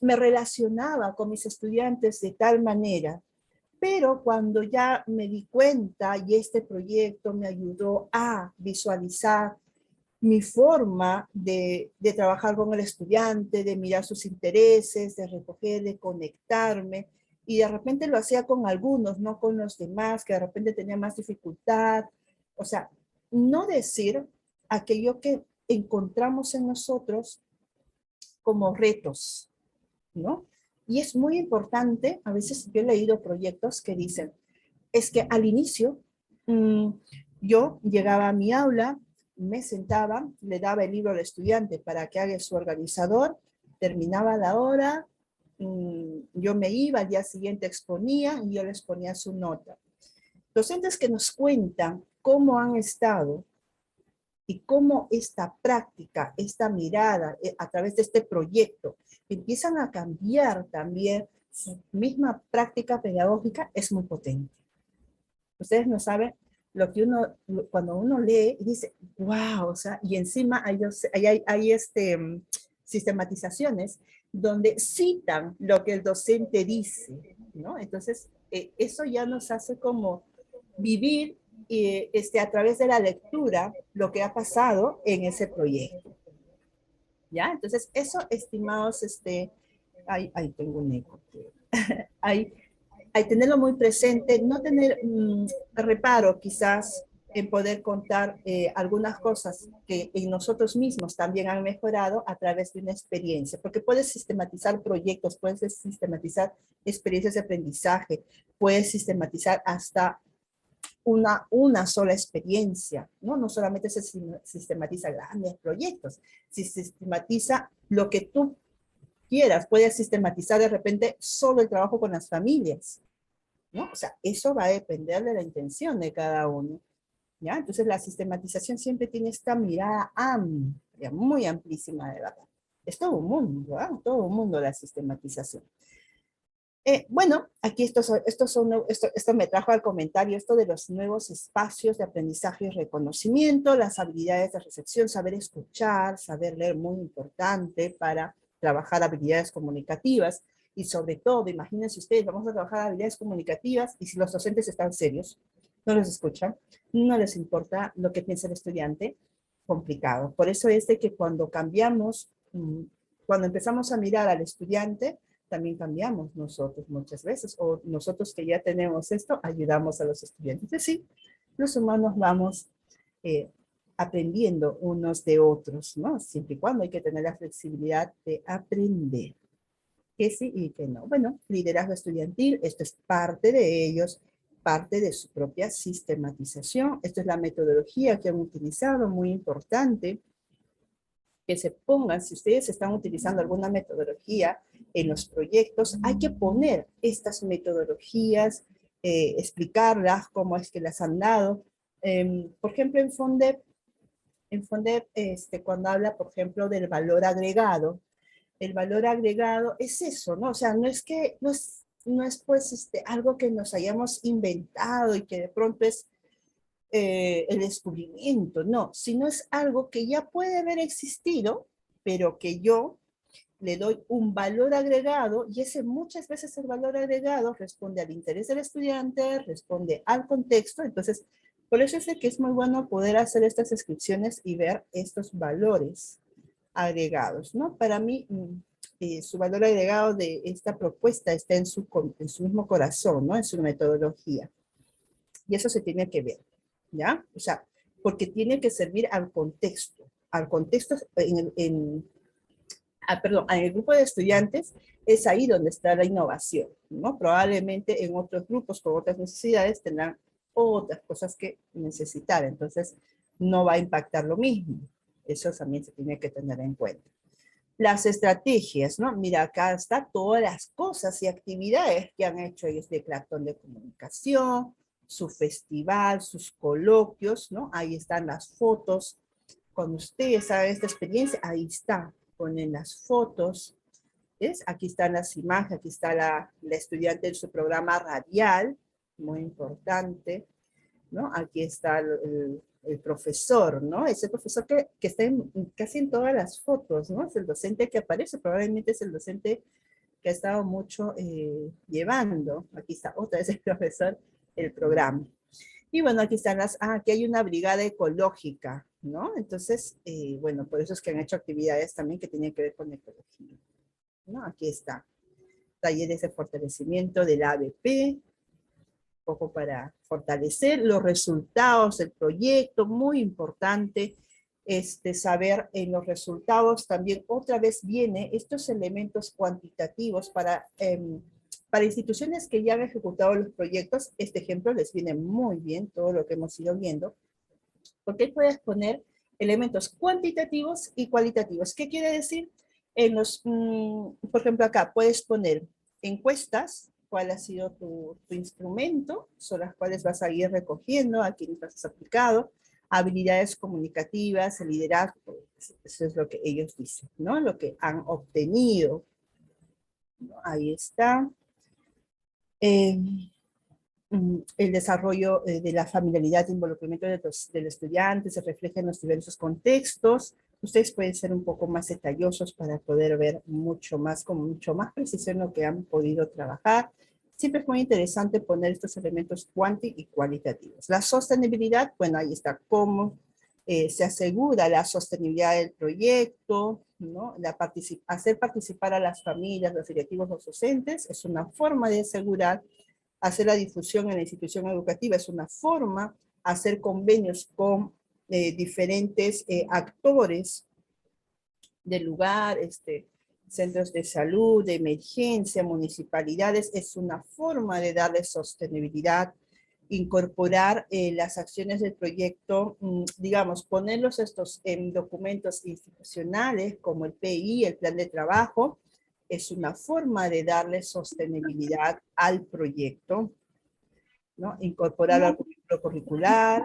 me relacionaba con mis estudiantes de tal manera, pero cuando ya me di cuenta y este proyecto me ayudó a visualizar mi forma de trabajar con el estudiante, de mirar sus intereses, de recoger, de conectarme, y de repente lo hacía con algunos, no con los demás, que de repente tenía más dificultad. O sea, no decir aquello que encontramos en nosotros como retos, ¿no? Y es muy importante, a veces yo he leído proyectos que dicen, es que al inicio yo llegaba a mi aula, me sentaba, le daba el libro al estudiante para que haga su organizador, terminaba la hora, yo me iba, al día siguiente exponía y yo les ponía su nota. Docentes que nos cuentan cómo han estado y cómo esta práctica, esta mirada a través de este proyecto empiezan a cambiar también su misma práctica pedagógica, es muy potente. Ustedes no saben lo que uno, cuando uno lee, dice, wow, o sea, y encima hay sistematizaciones donde citan lo que el docente dice, ¿no? Entonces, eso ya nos hace como vivir a través de la lectura lo que ha pasado en ese proyecto, ¿ya? Entonces, eso, estimados, ahí tengo un eco. Ahí, hay tenerlo muy presente, no tener reparo quizás en poder contar algunas cosas que en nosotros mismos también han mejorado a través de una experiencia, porque puedes sistematizar proyectos, puedes sistematizar experiencias de aprendizaje, puedes sistematizar hasta una sola experiencia, ¿no? No solamente se sistematiza grandes proyectos, se sistematiza lo que tú quieras, puedes sistematizar de repente solo el trabajo con las familias, ¿no? O sea, eso va a depender de la intención de cada uno, ¿ya? Entonces la sistematización siempre tiene esta mirada amplia, muy amplísima de verdad. Es todo un mundo, ¿eh? Todo un mundo la sistematización. Bueno, aquí esto me trajo al comentario esto de los nuevos espacios de aprendizaje y reconocimiento, las habilidades de recepción, saber escuchar, saber leer, muy importante para trabajar habilidades comunicativas y sobre todo, imagínense ustedes, vamos a trabajar habilidades comunicativas y si los docentes están serios, no los escuchan, no les importa lo que piensa el estudiante, complicado. Por eso es de que cuando cambiamos, cuando empezamos a mirar al estudiante, también cambiamos nosotros muchas veces, o nosotros que ya tenemos esto, ayudamos a los estudiantes. Entonces, sí, los humanos vamos aprendiendo unos de otros, ¿no? Siempre y cuando hay que tener la flexibilidad de aprender, que sí y que no. Bueno, liderazgo estudiantil, esto es parte de ellos, parte de su propia sistematización. Esto es la metodología que han utilizado, muy importante que se pongan, si ustedes están utilizando alguna metodología en los proyectos, hay que poner estas metodologías, explicarlas, cómo es que las han dado. Por ejemplo, en FONDEP cuando habla, por ejemplo, del valor agregado, el valor agregado es eso, ¿no? O sea, no es que, no es pues algo que nos hayamos inventado y que de pronto es el descubrimiento, no, sino es algo que ya puede haber existido, pero que yo le doy un valor agregado y ese muchas veces el valor agregado responde al interés del estudiante, responde al contexto, entonces por eso es que es muy bueno poder hacer estas descripciones y ver estos valores agregados, ¿no? Para mí su valor agregado de esta propuesta está en su mismo corazón, ¿no? En su metodología. Y eso se tiene que ver, ¿ya? O sea, porque tiene que servir al contexto perdón, en el grupo de estudiantes es ahí donde está la innovación, ¿no? Probablemente en otros grupos con otras necesidades tendrán otras cosas que necesitar, entonces no va a impactar lo mismo. Eso también se tiene que tener en cuenta. Las estrategias, ¿no? Mira, acá está todas las cosas y actividades que han hecho ellos de Platón de comunicación, su festival, sus coloquios, ¿no? Ahí están las fotos. Cuando ustedes saben esta experiencia, ahí está, ponen las fotos, ¿ves? Aquí están las imágenes, aquí está la estudiante en su programa radial, muy importante, ¿no? Aquí está el profesor, ¿no? Ese profesor que está casi en todas las fotos, ¿no? Es el docente que aparece, probablemente es el docente que ha estado mucho llevando. Aquí está otra vez el profesor, el programa. Y bueno, aquí están aquí hay una brigada ecológica, ¿no? Entonces, bueno, por eso es que han hecho actividades también que tienen que ver con ecología, ¿no? Aquí está. Talleres de fortalecimiento del ABP, poco para fortalecer los resultados del proyecto, muy importante saber en los resultados también otra vez viene estos elementos cuantitativos para instituciones que ya han ejecutado los proyectos. Este ejemplo les viene muy bien, todo lo que hemos ido viendo, porque puedes poner elementos cuantitativos y cualitativos. ¿Qué quiere decir? Por ejemplo, acá puedes poner encuestas, cuál ha sido tu instrumento, son las cuales vas a ir recogiendo, a quienes has aplicado, habilidades comunicativas, el liderazgo, eso es lo que ellos dicen, ¿no? Lo que han obtenido. Ahí está. El desarrollo de la familiaridad e involucramiento del estudiante se refleja en los diversos contextos. Ustedes pueden ser un poco más detallosos para poder ver con mucho más precisión lo que han podido trabajar. Siempre es muy interesante poner estos elementos cuanti y cualitativos. La sostenibilidad, bueno, ahí está cómo se asegura la sostenibilidad del proyecto, ¿no? Hacer participar a las familias, los directivos, los docentes, es una forma de asegurar. Hacer la difusión en la institución educativa es una forma, hacer convenios con diferentes actores del lugar, centros de salud, de emergencia, municipalidades, es una forma de darle sostenibilidad, incorporar las acciones del proyecto, digamos, ponerlos estos en documentos institucionales como el PI, el plan de trabajo, es una forma de darle sostenibilidad al proyecto, ¿no? Incorporar al currículo curricular.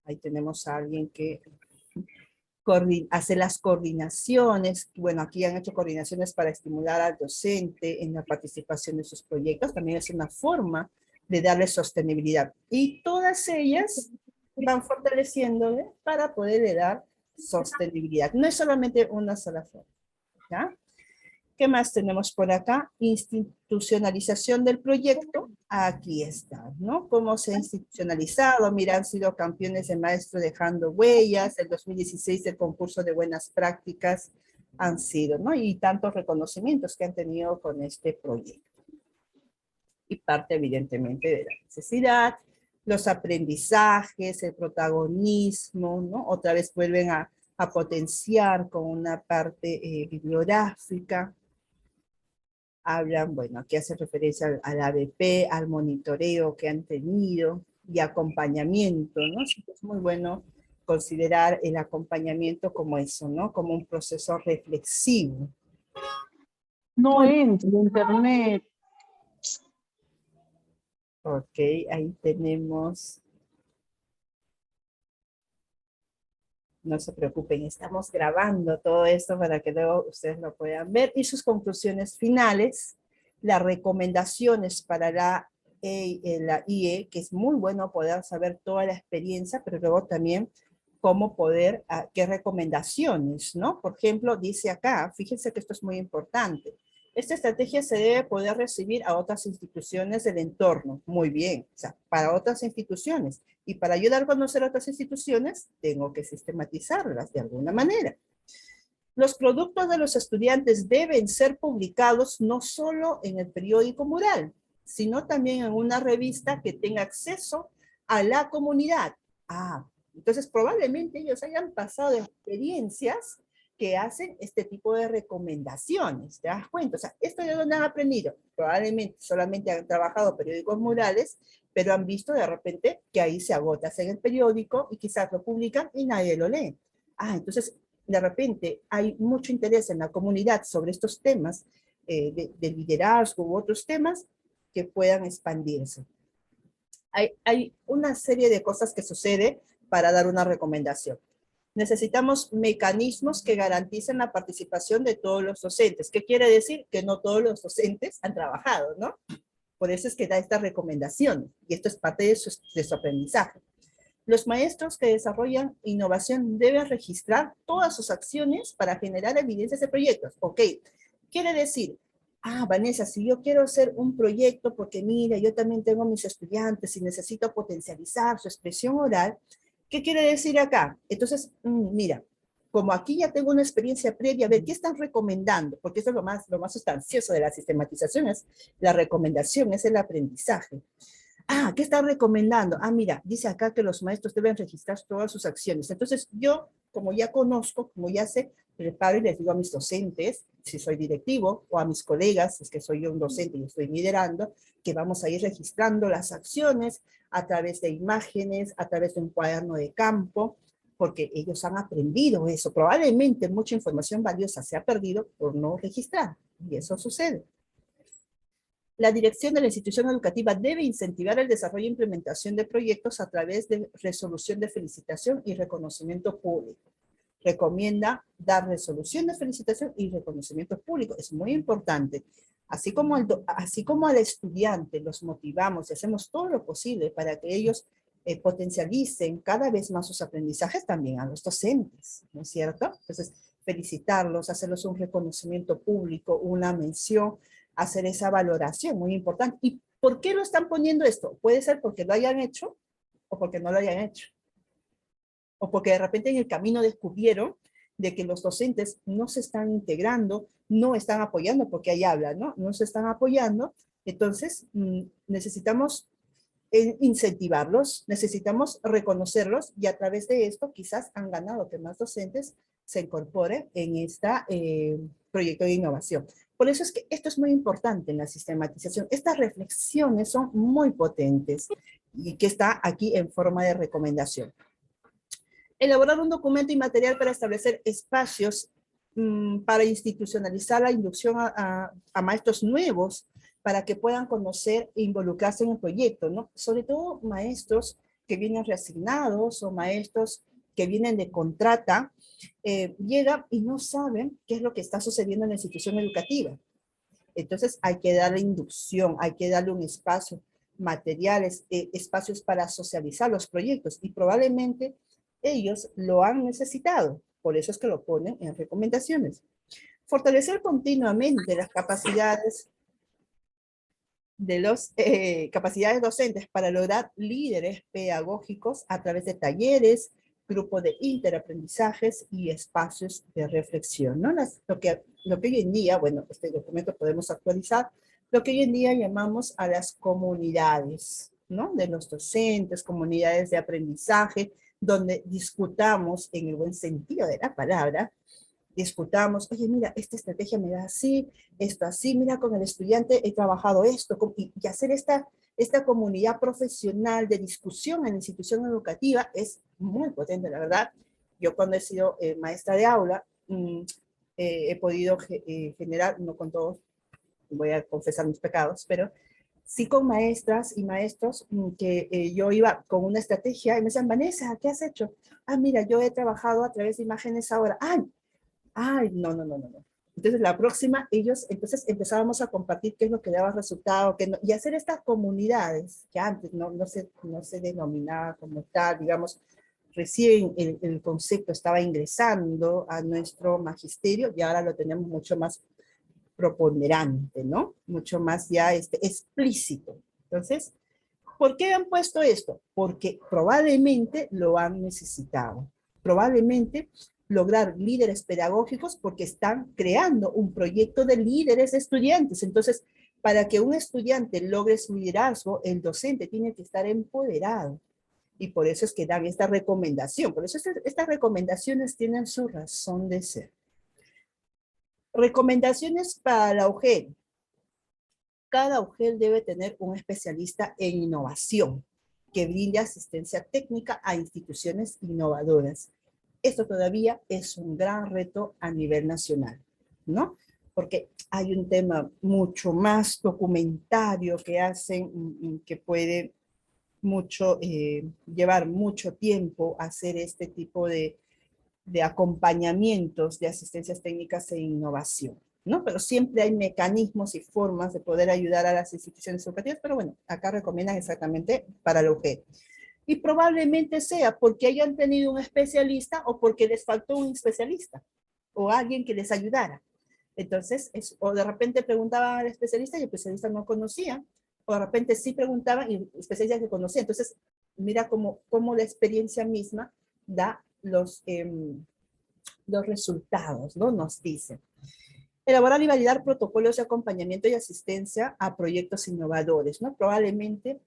Ahí tenemos a alguien que hace las coordinaciones. Bueno, aquí han hecho coordinaciones para estimular al docente en la participación de sus proyectos. También es una forma de darle sostenibilidad. Y todas ellas van fortaleciéndole para poderle dar sostenibilidad. No es solamente una sola forma, ¿ya? ¿Qué más tenemos por acá? Institucionalización del proyecto. Aquí está, ¿no? Cómo se ha institucionalizado. Mira, han sido campeones de maestro dejando huellas. El 2016 el concurso de buenas prácticas han sido, ¿no? Y tantos reconocimientos que han tenido con este proyecto. Y parte, evidentemente, de la necesidad, los aprendizajes, el protagonismo, ¿no? Otra vez vuelven a potenciar con una parte bibliográfica. Hablan, bueno, aquí hace referencia al ABP, al monitoreo que han tenido y acompañamiento, ¿no? Es muy bueno considerar el acompañamiento como eso, ¿no? Como un proceso reflexivo. No entro en internet. Ok, ahí tenemos. No se preocupen, estamos grabando todo esto para que luego ustedes lo puedan ver. Y sus conclusiones finales, las recomendaciones para la IE, que es muy bueno poder saber toda la experiencia, pero luego también cómo poder, qué recomendaciones, ¿no? Por ejemplo, dice acá, fíjense que esto es muy importante. Esta estrategia se debe poder recibir a otras instituciones del entorno. Muy bien, o sea, para otras instituciones. Y para ayudar a conocer a otras instituciones, tengo que sistematizarlas de alguna manera. Los productos de los estudiantes deben ser publicados no solo en el periódico mural, sino también en una revista que tenga acceso a la comunidad. Entonces probablemente ellos hayan pasado experiencias que hacen este tipo de recomendaciones, ¿te das cuenta? O sea, ¿esto de dónde han aprendido? Probablemente solamente han trabajado periódicos murales, pero han visto de repente que ahí se agota en el periódico y quizás lo publican y nadie lo lee. Entonces, de repente hay mucho interés en la comunidad sobre estos temas de liderazgo u otros temas que puedan expandirse. Hay una serie de cosas que sucede para dar una recomendación. Necesitamos mecanismos que garanticen la participación de todos los docentes. ¿Qué quiere decir? Que no todos los docentes han trabajado, ¿no? Por eso es que da esta recomendación, y esto es parte de su aprendizaje. Los maestros que desarrollan innovación deben registrar todas sus acciones para generar evidencias de proyectos. Ok, quiere decir, Vanessa, si yo quiero hacer un proyecto, porque mira, yo también tengo mis estudiantes y necesito potencializar su expresión oral, ¿qué quiere decir acá? Entonces, mira, como aquí ya tengo una experiencia previa, a ver, ¿qué están recomendando? Porque eso es lo más sustancioso de la sistematización, es la recomendación, es el aprendizaje. ¿Qué están recomendando? Mira, dice acá que los maestros deben registrar todas sus acciones. Entonces, yo, como ya conozco, como ya sé, preparo y les digo a mis docentes, si soy directivo, o a mis colegas, si es que soy yo un docente y estoy liderando, que vamos a ir registrando las acciones a través de imágenes, a través de un cuaderno de campo, porque ellos han aprendido eso. Probablemente mucha información valiosa se ha perdido por no registrar, y eso sucede. La dirección de la institución educativa debe incentivar el desarrollo e implementación de proyectos a través de resolución de felicitación y reconocimiento público. Recomienda dar resolución de felicitación y reconocimiento público. Es muy importante. Así como al estudiante los motivamos y hacemos todo lo posible para que ellos potencialicen cada vez más sus aprendizajes, también a los docentes, ¿no es cierto? Entonces, felicitarlos, hacerlos un reconocimiento público, una mención, hacer esa valoración, muy importante. ¿Y por qué lo están poniendo esto? Puede ser porque lo hayan hecho o porque no lo hayan hecho. O porque de repente en el camino descubrieron de que los docentes no se están integrando, no están apoyando, porque ahí hablan, ¿no? No se están apoyando. Entonces, necesitamos incentivarlos, necesitamos reconocerlos y a través de esto quizás han ganado que más docentes se incorporen en este proyecto de innovación. Por eso es que esto es muy importante en la sistematización. Estas reflexiones son muy potentes y que está aquí en forma de recomendación. Elaborar un documento y material para establecer espacios para institucionalizar la inducción a maestros nuevos para que puedan conocer e involucrarse en el proyecto, ¿no? Sobre todo maestros que vienen reasignados o maestros que vienen de contrata, llegan y no saben qué es lo que está sucediendo en la institución educativa. Entonces hay que darle inducción, hay que darle un espacio, materiales, espacios para socializar los proyectos y probablemente ellos lo han necesitado. Por eso es que lo ponen en recomendaciones. Fortalecer continuamente las capacidades capacidades docentes para lograr líderes pedagógicos a través de talleres, grupos de interaprendizajes y espacios de reflexión, ¿no? Lo que hoy en día, bueno, este documento podemos actualizar, lo que hoy en día llamamos a las comunidades, ¿no? De los docentes, comunidades de aprendizaje, donde discutamos en el buen sentido de la palabra, discutamos, oye, mira, esta estrategia me da así, esto así, mira, con el estudiante he trabajado esto, y hacer esta comunidad profesional de discusión en la institución educativa es muy potente, la verdad. Yo cuando he sido maestra de aula, he podido generar, no con todos, voy a confesar mis pecados, pero sí con maestras y maestros que yo iba con una estrategia y me decían, Vanessa, ¿qué has hecho? Mira, yo he trabajado a través de imágenes ahora. No. Entonces la próxima, entonces empezábamos a compartir qué es lo que daba resultado, y hacer estas comunidades, que antes no se denominaba como tal, digamos, recién el concepto estaba ingresando a nuestro magisterio y ahora lo tenemos mucho más preponderante, ¿no? Mucho más ya explícito. Entonces, ¿por qué han puesto esto? Porque probablemente lo han necesitado. Probablemente lograr líderes pedagógicos porque están creando un proyecto de líderes estudiantes. Entonces, para que un estudiante logre su liderazgo, el docente tiene que estar empoderado. Y por eso es que dan esta recomendación. Por eso estas recomendaciones tienen su razón de ser. Recomendaciones para la UGEL. Cada UGEL debe tener un especialista en innovación que brinde asistencia técnica a instituciones innovadoras. Esto todavía es un gran reto a nivel nacional, ¿no? Porque hay un tema mucho más documentario que hacen, que puede llevar mucho tiempo hacer este tipo de acompañamientos de asistencias técnicas e innovación, ¿no? Pero siempre hay mecanismos y formas de poder ayudar a las instituciones educativas, pero bueno, acá recomiendan exactamente para el objeto. Y probablemente sea porque hayan tenido un especialista o porque les faltó un especialista o alguien que les ayudara. Entonces, o de repente preguntaban al especialista y el especialista no conocía, o de repente sí preguntaban y el especialista que conocía. Entonces, mira cómo la experiencia misma da los resultados, ¿no? Nos dice. Elaborar y validar protocolos de acompañamiento y asistencia a proyectos innovadores, ¿no? Probablemente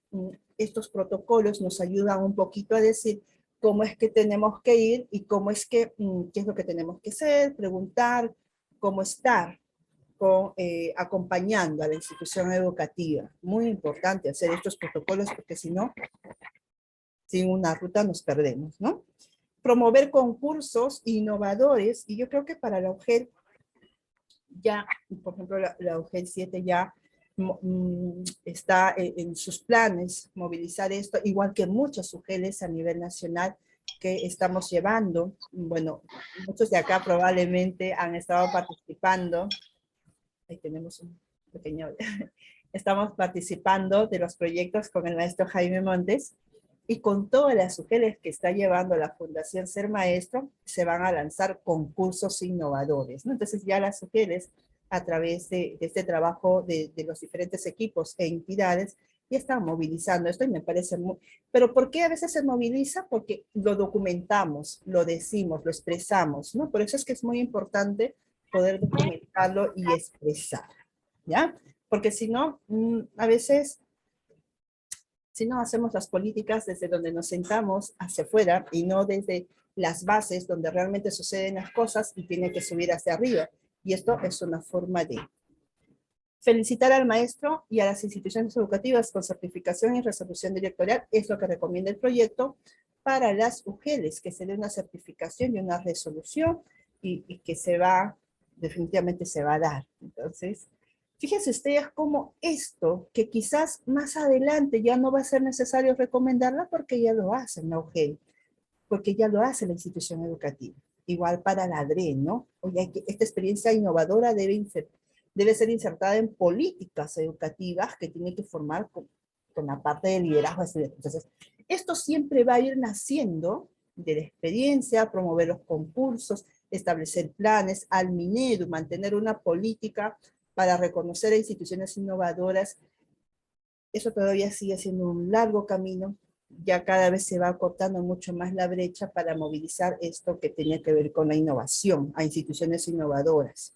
estos protocolos nos ayudan un poquito a decir cómo es que tenemos que ir y cómo es que, qué es lo que tenemos que hacer, preguntar, cómo estar acompañando a la institución educativa. Muy importante hacer estos protocolos porque si no, sin una ruta nos perdemos, ¿no? Promover concursos innovadores, y yo creo que para la UGEL ya, por ejemplo, la UGEL 7 ya está en sus planes movilizar esto, igual que muchas UGELes a nivel nacional que estamos llevando. Bueno, muchos de acá probablemente han estado participando. Ahí tenemos un pequeño... Estamos participando de los proyectos con el maestro Jaime Montes, y con todas las UGELes que está llevando la Fundación Ser Maestro, se van a lanzar concursos innovadores, ¿no? Entonces ya las UGELes, a través de este trabajo de los diferentes equipos e entidades, ya están movilizando esto y me parece muy... Pero ¿por qué a veces se moviliza? Porque lo documentamos, lo decimos, lo expresamos, ¿no? Por eso es que es muy importante poder documentarlo y expresar, ¿ya? Porque si no, a veces... Si no hacemos las políticas desde donde nos sentamos hacia afuera y no desde las bases donde realmente suceden las cosas y tiene que subir hacia arriba. Y esto es una forma de felicitar al maestro y a las instituciones educativas con certificación y resolución directorial. Es lo que recomienda el proyecto para las UGELes, que se dé una certificación y una resolución y que definitivamente se va a dar. Entonces, fíjense ustedes cómo esto, que quizás más adelante ya no va a ser necesario recomendarla porque ya lo hace la UGEL, porque ya lo hace la institución educativa. Igual para la ADRE, ¿no? Oye, esta experiencia innovadora debe ser insertada en políticas educativas que tienen que formar con la parte de liderazgo estudiantil. Entonces, esto siempre va a ir naciendo de la experiencia, promover los concursos, establecer planes, al Minedu, mantener una política para reconocer a instituciones innovadoras. Eso todavía sigue siendo un largo camino, ya cada vez se va acortando mucho más la brecha para movilizar esto que tenía que ver con la innovación a instituciones innovadoras.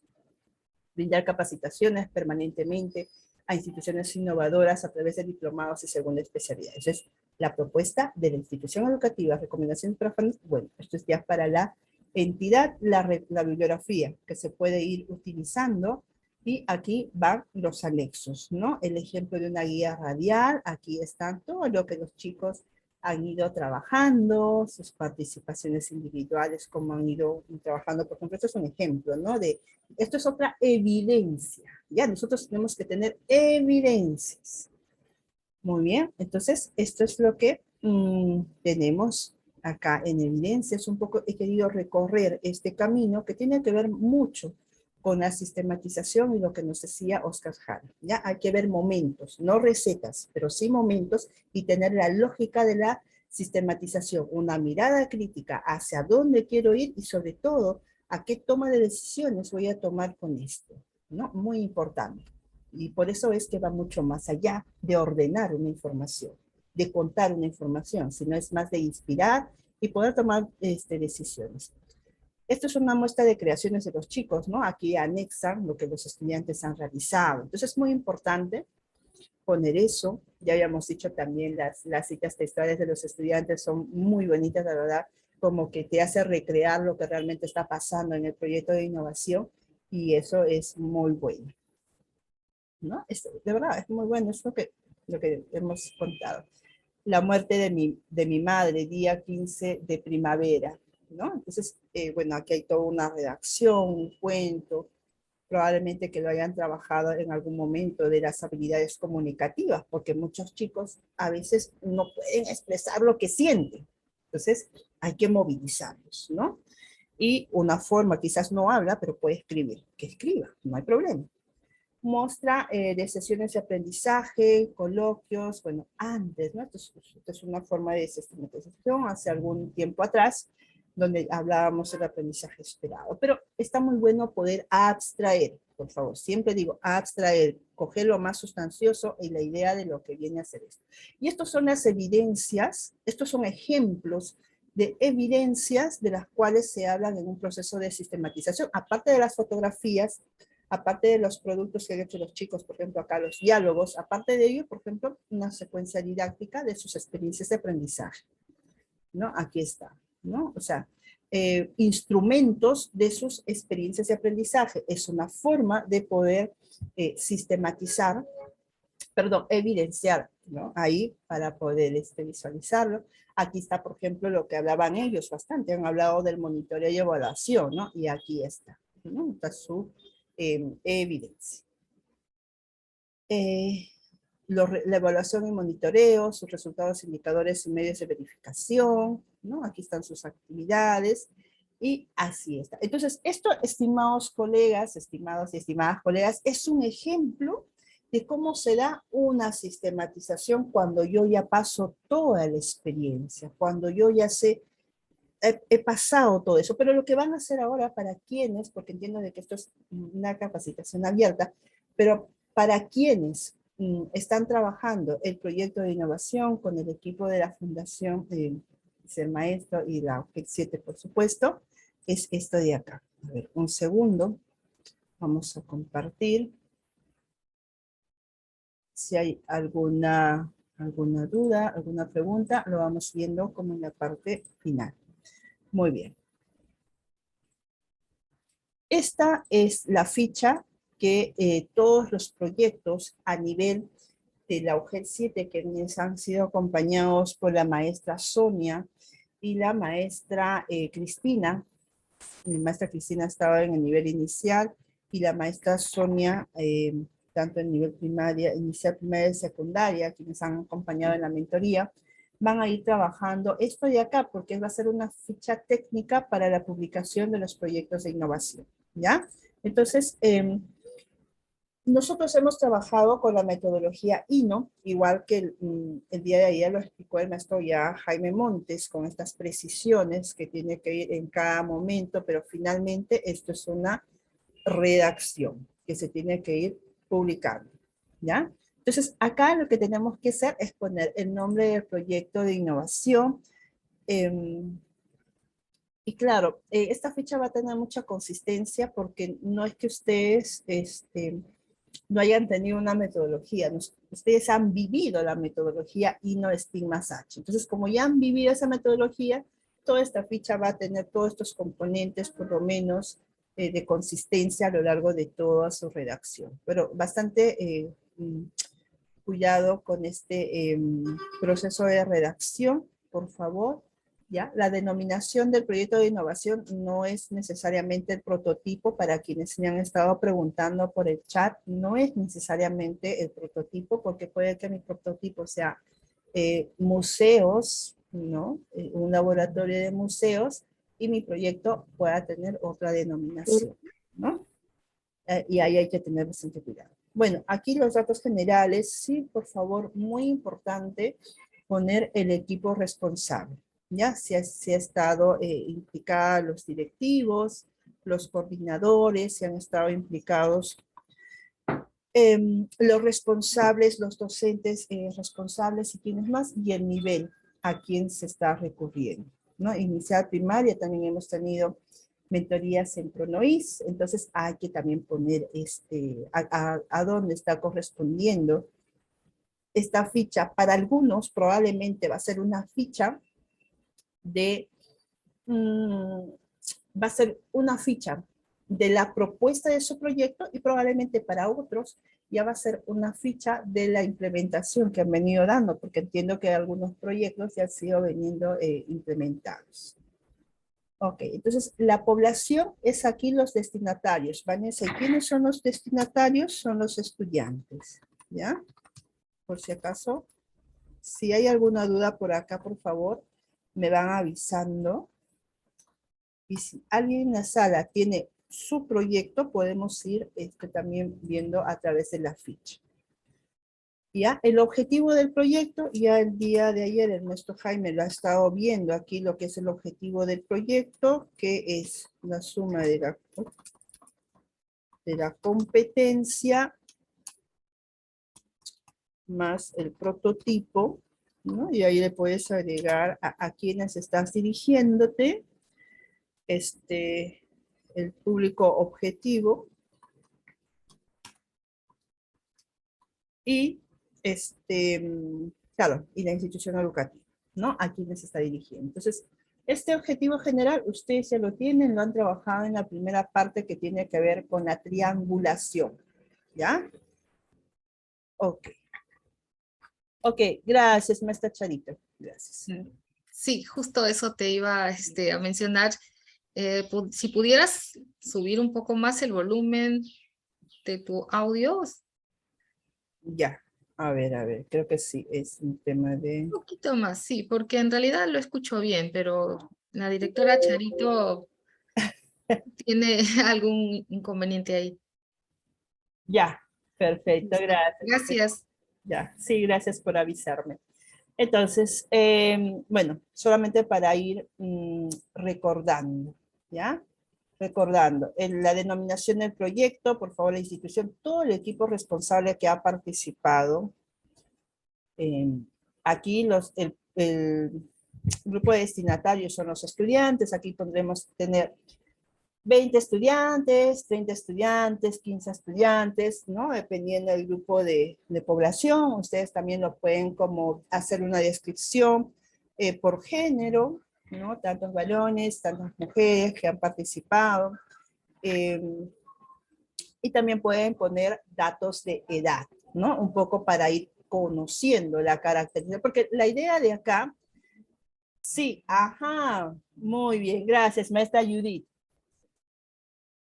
Brindar capacitaciones permanentemente a instituciones innovadoras a través de diplomados y segunda especialidad. Esa es la propuesta de la institución educativa. Recomendaciones para familias. Bueno, esto es ya para la entidad, la bibliografía que se puede ir utilizando. Y aquí van los anexos, ¿no? El ejemplo de una guía radial, aquí están todo lo que los chicos han ido trabajando, sus participaciones individuales, cómo han ido trabajando. Por ejemplo, esto es un ejemplo, ¿no? Esto es otra evidencia, ¿ya? Nosotros tenemos que tener evidencias. Muy bien, entonces esto es lo que tenemos acá en evidencias. Un poco he querido recorrer este camino que tiene que ver mucho con la sistematización y lo que nos decía Oscar Jara. ¿Ya? Hay que ver momentos, no recetas, pero sí momentos y tener la lógica de la sistematización, una mirada crítica hacia dónde quiero ir y sobre todo a qué toma de decisiones voy a tomar con esto, ¿no? Muy importante. Y por eso es que va mucho más allá de ordenar una información, de contar una información, sino es más de inspirar y poder tomar decisiones. Esto es una muestra de creaciones de los chicos, ¿no? Aquí anexan lo que los estudiantes han realizado. Entonces es muy importante poner eso. Ya habíamos dicho también las citas textuales de los estudiantes son muy bonitas, la verdad, como que te hace recrear lo que realmente está pasando en el proyecto de innovación, y eso es muy bueno, ¿no? De verdad, es muy bueno, es lo que hemos contado. La muerte de mi madre, día 15 de primavera, ¿no? Entonces, bueno, aquí hay toda una redacción, un cuento, probablemente que lo hayan trabajado en algún momento de las habilidades comunicativas, porque muchos chicos a veces no pueden expresar lo que sienten. Entonces, hay que movilizarlos, ¿no? Y una forma, quizás no habla, pero puede escribir. Que escriba, no hay problema. Muestra de sesiones de aprendizaje, coloquios, bueno, antes, ¿no? Esto es una forma de sistematización hace algún tiempo atrás, donde hablábamos del aprendizaje esperado. Pero está muy bueno poder abstraer, por favor, siempre digo abstraer, coger lo más sustancioso y la idea de lo que viene a ser esto. Y estos son las evidencias, estos son ejemplos de evidencias de las cuales se hablan en un proceso de sistematización, aparte de las fotografías, aparte de los productos que han hecho los chicos, por ejemplo, acá los diálogos, aparte de ello, por ejemplo, una secuencia didáctica de sus experiencias de aprendizaje, ¿no? Aquí está, ¿no? O sea, instrumentos de sus experiencias de aprendizaje. Es una forma de poder sistematizar, perdón, evidenciar, ¿no? Ahí para poder visualizarlo. Aquí está, por ejemplo, lo que hablaban ellos bastante, han hablado del monitoreo y evaluación, ¿no? Y aquí está, ¿no? Está su evidencia. La evaluación y monitoreo, sus resultados, indicadores y medios de verificación, ¿no? Aquí están sus actividades, y así está. Entonces, esto, estimados colegas, estimados y estimadas colegas, es un ejemplo de cómo se da una sistematización cuando yo ya paso toda la experiencia, cuando yo ya sé, he pasado todo eso, pero lo que van a hacer ahora para quienes, porque entiendo de que esto es una capacitación abierta, pero para quienes están trabajando el proyecto de innovación con el equipo de la Fundación Ser Maestro y la OPEC 7, por supuesto, es esto de acá. A ver, un segundo. Vamos a compartir. Si hay alguna duda, alguna pregunta, lo vamos viendo como en la parte final. Muy bien. Esta es la ficha que todos los proyectos a nivel de la UGEL 7 que han sido acompañados por la maestra Sonia y la maestra Cristina. Mi maestra Cristina estaba en el nivel inicial y la maestra Sonia tanto en nivel primaria, inicial, primaria y secundaria, quienes han acompañado en la mentoría, van a ir trabajando esto de acá porque va a ser una ficha técnica para la publicación de los proyectos de innovación, ¿ya? Entonces, nosotros hemos trabajado con la metodología INO, igual que el día de ayer lo explicó el maestro ya Jaime Montes, con estas precisiones que tiene que ir en cada momento, pero finalmente esto es una redacción que se tiene que ir publicando, ¿ya? Entonces, acá lo que tenemos que hacer es poner el nombre del proyecto de innovación. Y claro, esta ficha va a tener mucha consistencia porque no es que ustedes no hayan tenido una metodología, ustedes han vivido la metodología INO Stigma H. Entonces, como ya han vivido esa metodología, toda esta ficha va a tener todos estos componentes, por lo menos, de consistencia a lo largo de toda su redacción. Pero bastante cuidado con este proceso de redacción, por favor. ¿Ya? La denominación del proyecto de innovación no es necesariamente el prototipo. Para quienes me han estado preguntando por el chat, no es necesariamente el prototipo, porque puede que mi prototipo sea museos, ¿no? Un laboratorio de museos, y mi proyecto pueda tener otra denominación, ¿no? Y ahí hay que tener bastante cuidado. Bueno, aquí los datos generales, sí, por favor, muy importante poner el equipo responsable. ¿Ya? Si ha estado implicada los directivos, los coordinadores, si han estado implicados los responsables, los docentes responsables y quienes más, y el nivel a quien se está recurriendo, ¿no? Inicial, primaria, también hemos tenido mentorías en Pronois. Entonces hay que también poner a dónde está correspondiendo esta ficha. Para algunos probablemente va a ser una ficha de, va a ser una ficha de la propuesta de su proyecto, y probablemente para otros ya va a ser una ficha de la implementación que han venido dando, porque entiendo que algunos proyectos ya han sido veniendo implementados. Ok, entonces la población es aquí los destinatarios. Vanessa, ¿y quiénes son los destinatarios? Son los estudiantes, ¿ya? Por si acaso, si hay alguna duda por acá, por favor, me van avisando. Y si alguien en la sala tiene su proyecto, podemos ir también viendo a través de la ficha. Ya, el objetivo del proyecto, ya el día de ayer Ernesto Jaime lo ha estado viendo aquí, lo que es el objetivo del proyecto, que es la suma de la competencia más el prototipo, ¿no? Y ahí le puedes agregar a quienes estás dirigiéndote, el público objetivo, y claro, y la institución educativa, ¿no? A quienes se está dirigiendo. Entonces, este objetivo general, ustedes ya lo tienen, lo han trabajado en la primera parte que tiene que ver con la triangulación, ¿ya? Ok. Ok, gracias, maestra Charito. Gracias. Sí, justo eso te iba a mencionar. Si pudieras subir un poco más el volumen de tu audio, Ya, a ver, creo que sí, es un tema de... un poquito más, sí, porque en realidad lo escucho bien, pero la directora Charito tiene algún inconveniente ahí. Ya, perfecto, Listo. gracias. Gracias. Ya, sí, gracias por avisarme. Entonces, bueno, solamente para ir recordando, ¿ya? Recordando, en la denominación del proyecto, por favor, la institución, todo el equipo responsable que ha participado. Aquí el grupo de destinatarios son los estudiantes, aquí podremos tener 20 estudiantes, 30 estudiantes, 15 estudiantes, ¿no? Dependiendo del grupo de población. Ustedes también lo pueden como hacer una descripción por género, ¿no? Tantos varones, tantas mujeres que han participado. Y también pueden poner datos de edad, ¿no? Un poco para ir conociendo la característica, porque la idea de acá, sí, ajá, muy bien, gracias, maestra Judith.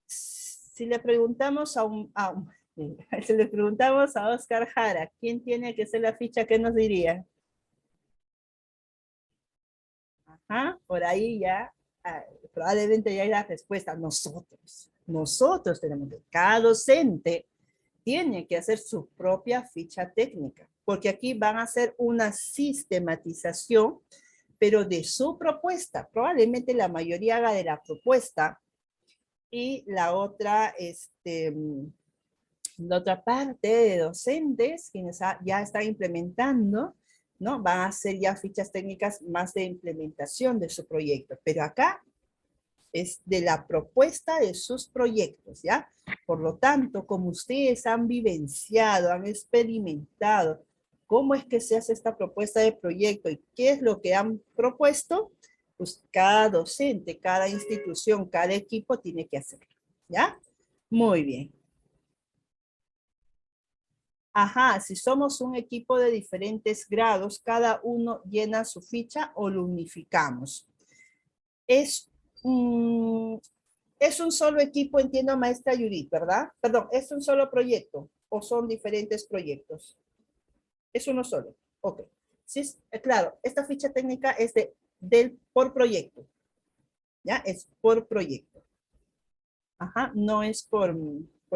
Si le preguntamos si le preguntamos a Oscar Jara, ¿quién tiene que ser la ficha? ¿Qué nos diría? Ajá, por ahí ya, probablemente ya hay la respuesta. Nosotros tenemos que, cada docente tiene que hacer su propia ficha técnica, porque aquí van a hacer una sistematización, pero de su propuesta. Probablemente la mayoría haga de la propuesta, y la otra parte de docentes, quienes ya están implementando, ¿no? Van a hacer ya fichas técnicas más de implementación de su proyecto. Pero acá es de la propuesta de sus proyectos, ¿ya? Por lo tanto, como ustedes han vivenciado, han experimentado cómo es que se hace esta propuesta de proyecto y qué es lo que han propuesto, pues cada docente, cada institución, cada equipo tiene que hacerlo, ¿ya? Muy bien. Ajá, si somos un equipo de diferentes grados, cada uno llena su ficha o lo unificamos. Es un solo equipo, entiendo, maestra Judith, ¿verdad? Perdón, ¿es un solo proyecto o son diferentes proyectos? Es uno solo. Ok. Sí, claro, esta ficha técnica es por proyecto. ¿Ya? Es por proyecto. Ajá, no es por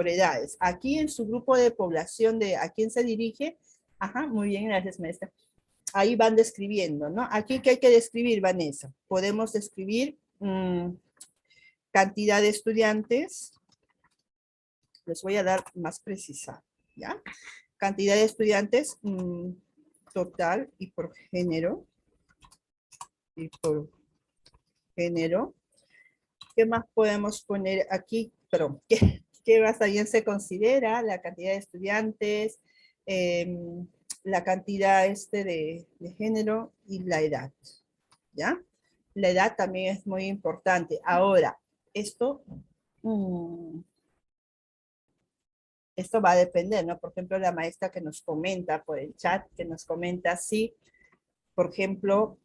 edades. Aquí en su grupo de población de a quién se dirige, ajá, muy bien, gracias, maestra. Ahí van describiendo, ¿no? Aquí, ¿qué hay que describir, Vanessa? Podemos describir cantidad de estudiantes. Les voy a dar más precisa, ¿ya? Cantidad de estudiantes total y por género. ¿Qué más podemos poner aquí? Pero, ¿qué más también se considera? La cantidad de estudiantes, la cantidad de género y la edad, ¿ya? La edad también es muy importante. Ahora, esto va a depender, ¿no? Por ejemplo, la maestra que nos comenta por el chat, que nos comenta si, por ejemplo,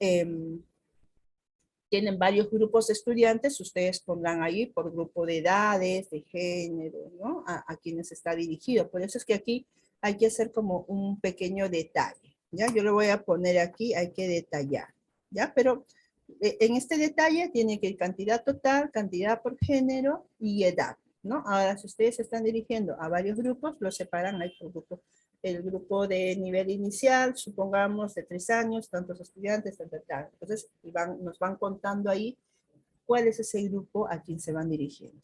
tienen varios grupos de estudiantes, ustedes pondrán ahí por grupo de edades, de género, ¿no? A quienes está dirigido. Por eso es que aquí hay que hacer como un pequeño detalle, ¿ya? Yo lo voy a poner aquí, hay que detallar, ¿ya? Pero en este detalle tiene que ir cantidad total, cantidad por género y edad, ¿no? Ahora, si ustedes se están dirigiendo a varios grupos, los separan ahí por grupo. El grupo de nivel inicial, supongamos de 3 años, tantos estudiantes, tal. Entonces, nos van contando ahí cuál es ese grupo a quien se van dirigiendo.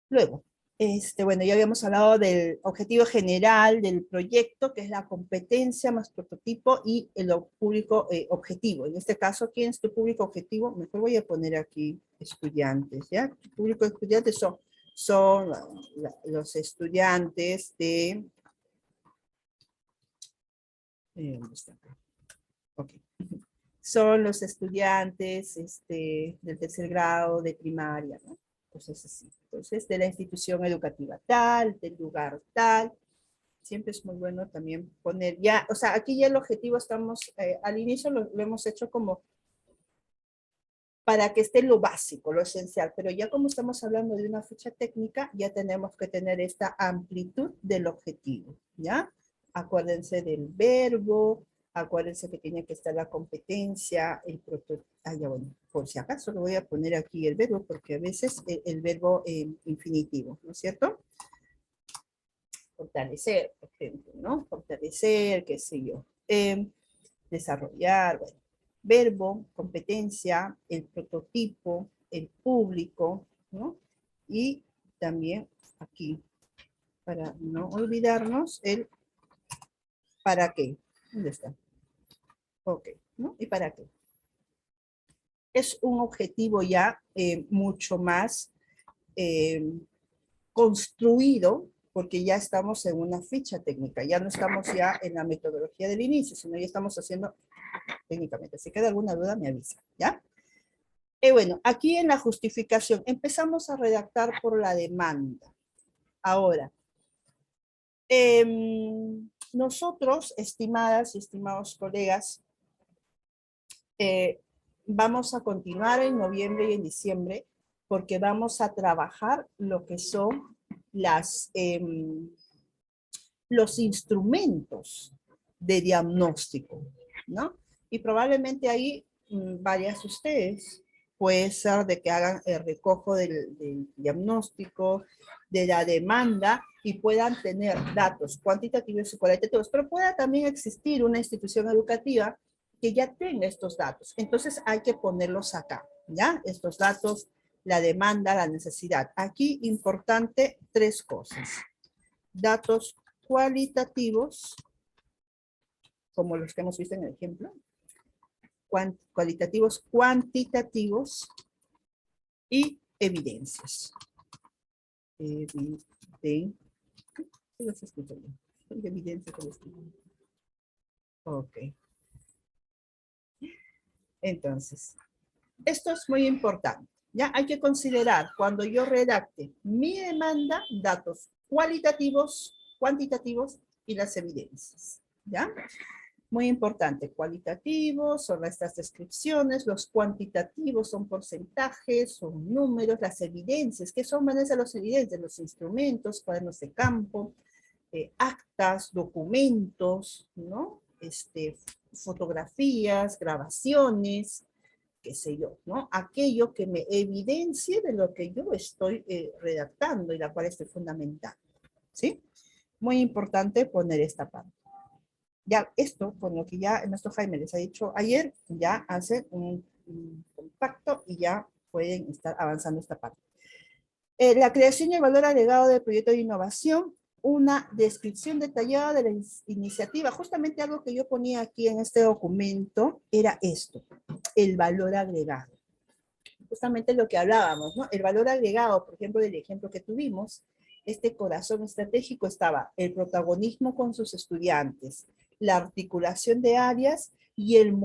Luego, bueno, ya habíamos hablado del objetivo general del proyecto, que es la competencia más prototipo y el público objetivo. En este caso, ¿quién es tu público objetivo? Mejor voy a poner aquí estudiantes, ¿ya? Tu público estudiantes son los estudiantes de... ¿dónde está acá? Ok. Son los estudiantes del tercer grado de primaria, ¿no? Entonces, así. Entonces, de la institución educativa tal, del lugar tal. Siempre es muy bueno también poner ya, o sea, aquí ya el objetivo estamos, al inicio lo hemos hecho como para que esté lo básico, lo esencial, pero ya como estamos hablando de una ficha técnica, ya tenemos que tener esta amplitud del objetivo, ¿ya? Acuérdense del verbo, acuérdense que tiene que estar la competencia, el prototipo, ya bueno, por si acaso lo voy a poner aquí el verbo, porque a veces el verbo infinitivo, ¿no es cierto? Fortalecer, por ejemplo, ¿no? Fortalecer, qué sé yo. Desarrollar, bueno. Verbo, competencia, el prototipo, el público, ¿no? Y también aquí, para no olvidarnos, el para qué. ¿Dónde está? Ok, ¿no? ¿Y para qué? Es un objetivo ya mucho más construido, porque ya estamos en una ficha técnica, ya no estamos ya en la metodología del inicio, sino ya estamos haciendo técnicamente. Si queda alguna duda, me avisa, ¿ya? Bueno, aquí en la justificación empezamos a redactar por la demanda. Ahora, nosotros, estimadas y estimados colegas, vamos a continuar en noviembre y en diciembre porque vamos a trabajar lo que son los instrumentos de diagnóstico, ¿no? Y probablemente ahí varias de ustedes puede ser de que hagan el recojo del diagnóstico, de la demanda y puedan tener datos cuantitativos y cualitativos, pero pueda también existir una institución educativa que ya tenga estos datos. Entonces hay que ponerlos acá, ¿ya? Estos datos, la demanda, la necesidad. Aquí importante 3 cosas. Datos cualitativos, como los que hemos visto en el ejemplo, cualitativos, cuantitativos y evidencias. Ok. Entonces, esto es muy importante. Ya hay que considerar cuando yo redacte mi demanda, datos cualitativos, cuantitativos y las evidencias. ¿Ya? Muy importante, cualitativos son estas descripciones, los cuantitativos son porcentajes, son números, las evidencias. ¿Qué son, Vanessa, las evidencias? Los instrumentos, cuadernos de campo, actas, documentos, ¿no? Fotografías, grabaciones, qué sé yo, ¿no? Aquello que me evidencie de lo que yo estoy redactando y la cual estoy fundamentando, ¿sí? Muy importante poner esta parte. Ya esto, con lo que ya el maestro Jaime les ha dicho ayer, ya hace un compacto y ya pueden estar avanzando esta parte. La creación y el valor agregado del proyecto de innovación, una descripción detallada de la iniciativa. Justamente algo que yo ponía aquí en este documento era esto, el valor agregado. justamente lo que hablábamos, ¿no? El valor agregado, por ejemplo, del ejemplo que tuvimos, este corazón estratégico estaba el protagonismo con sus estudiantes, la articulación de áreas y el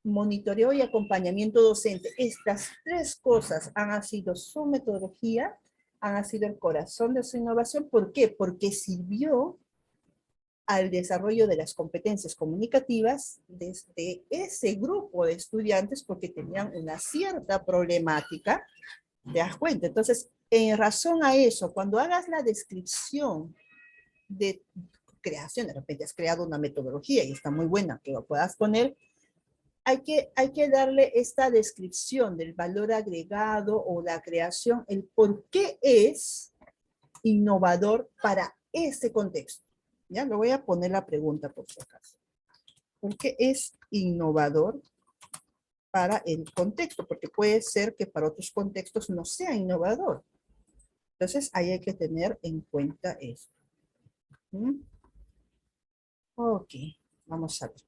monitoreo y acompañamiento docente. Estas tres cosas han sido su metodología, han sido el corazón de su innovación. ¿Por qué? Porque sirvió al desarrollo de las competencias comunicativas desde ese grupo de estudiantes porque tenían una cierta problemática, ¿te das cuenta? Entonces, en razón a eso, cuando hagas la descripción de creación, de repente has creado una metodología y está muy buena que lo puedas poner, hay que darle esta descripción del valor agregado o la creación, el por qué es innovador para ese contexto. Ya, le voy a poner la pregunta por si acaso. ¿Por qué es innovador para el contexto? Porque puede ser que para otros contextos no sea innovador. Entonces, ahí hay que tener en cuenta esto. Ok, vamos a ver.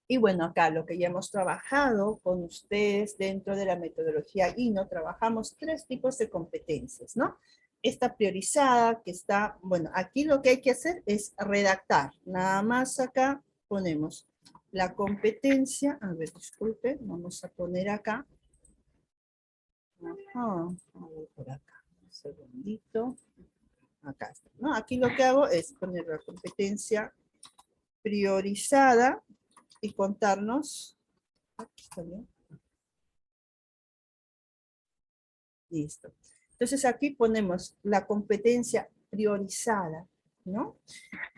Y bueno, acá lo que ya hemos trabajado con ustedes dentro de la metodología INNO, trabajamos tres tipos de competencias, ¿no? Esta priorizada que está, bueno, aquí lo que hay que hacer es redactar. Nada más acá ponemos la competencia, a ver, disculpe, vamos a poner acá. Ajá, a ver por acá, un segundito. Acá está, ¿no? Aquí lo que hago es poner la competencia priorizada y contarnos. Aquí está bien. Listo. Entonces aquí ponemos la competencia priorizada, ¿no?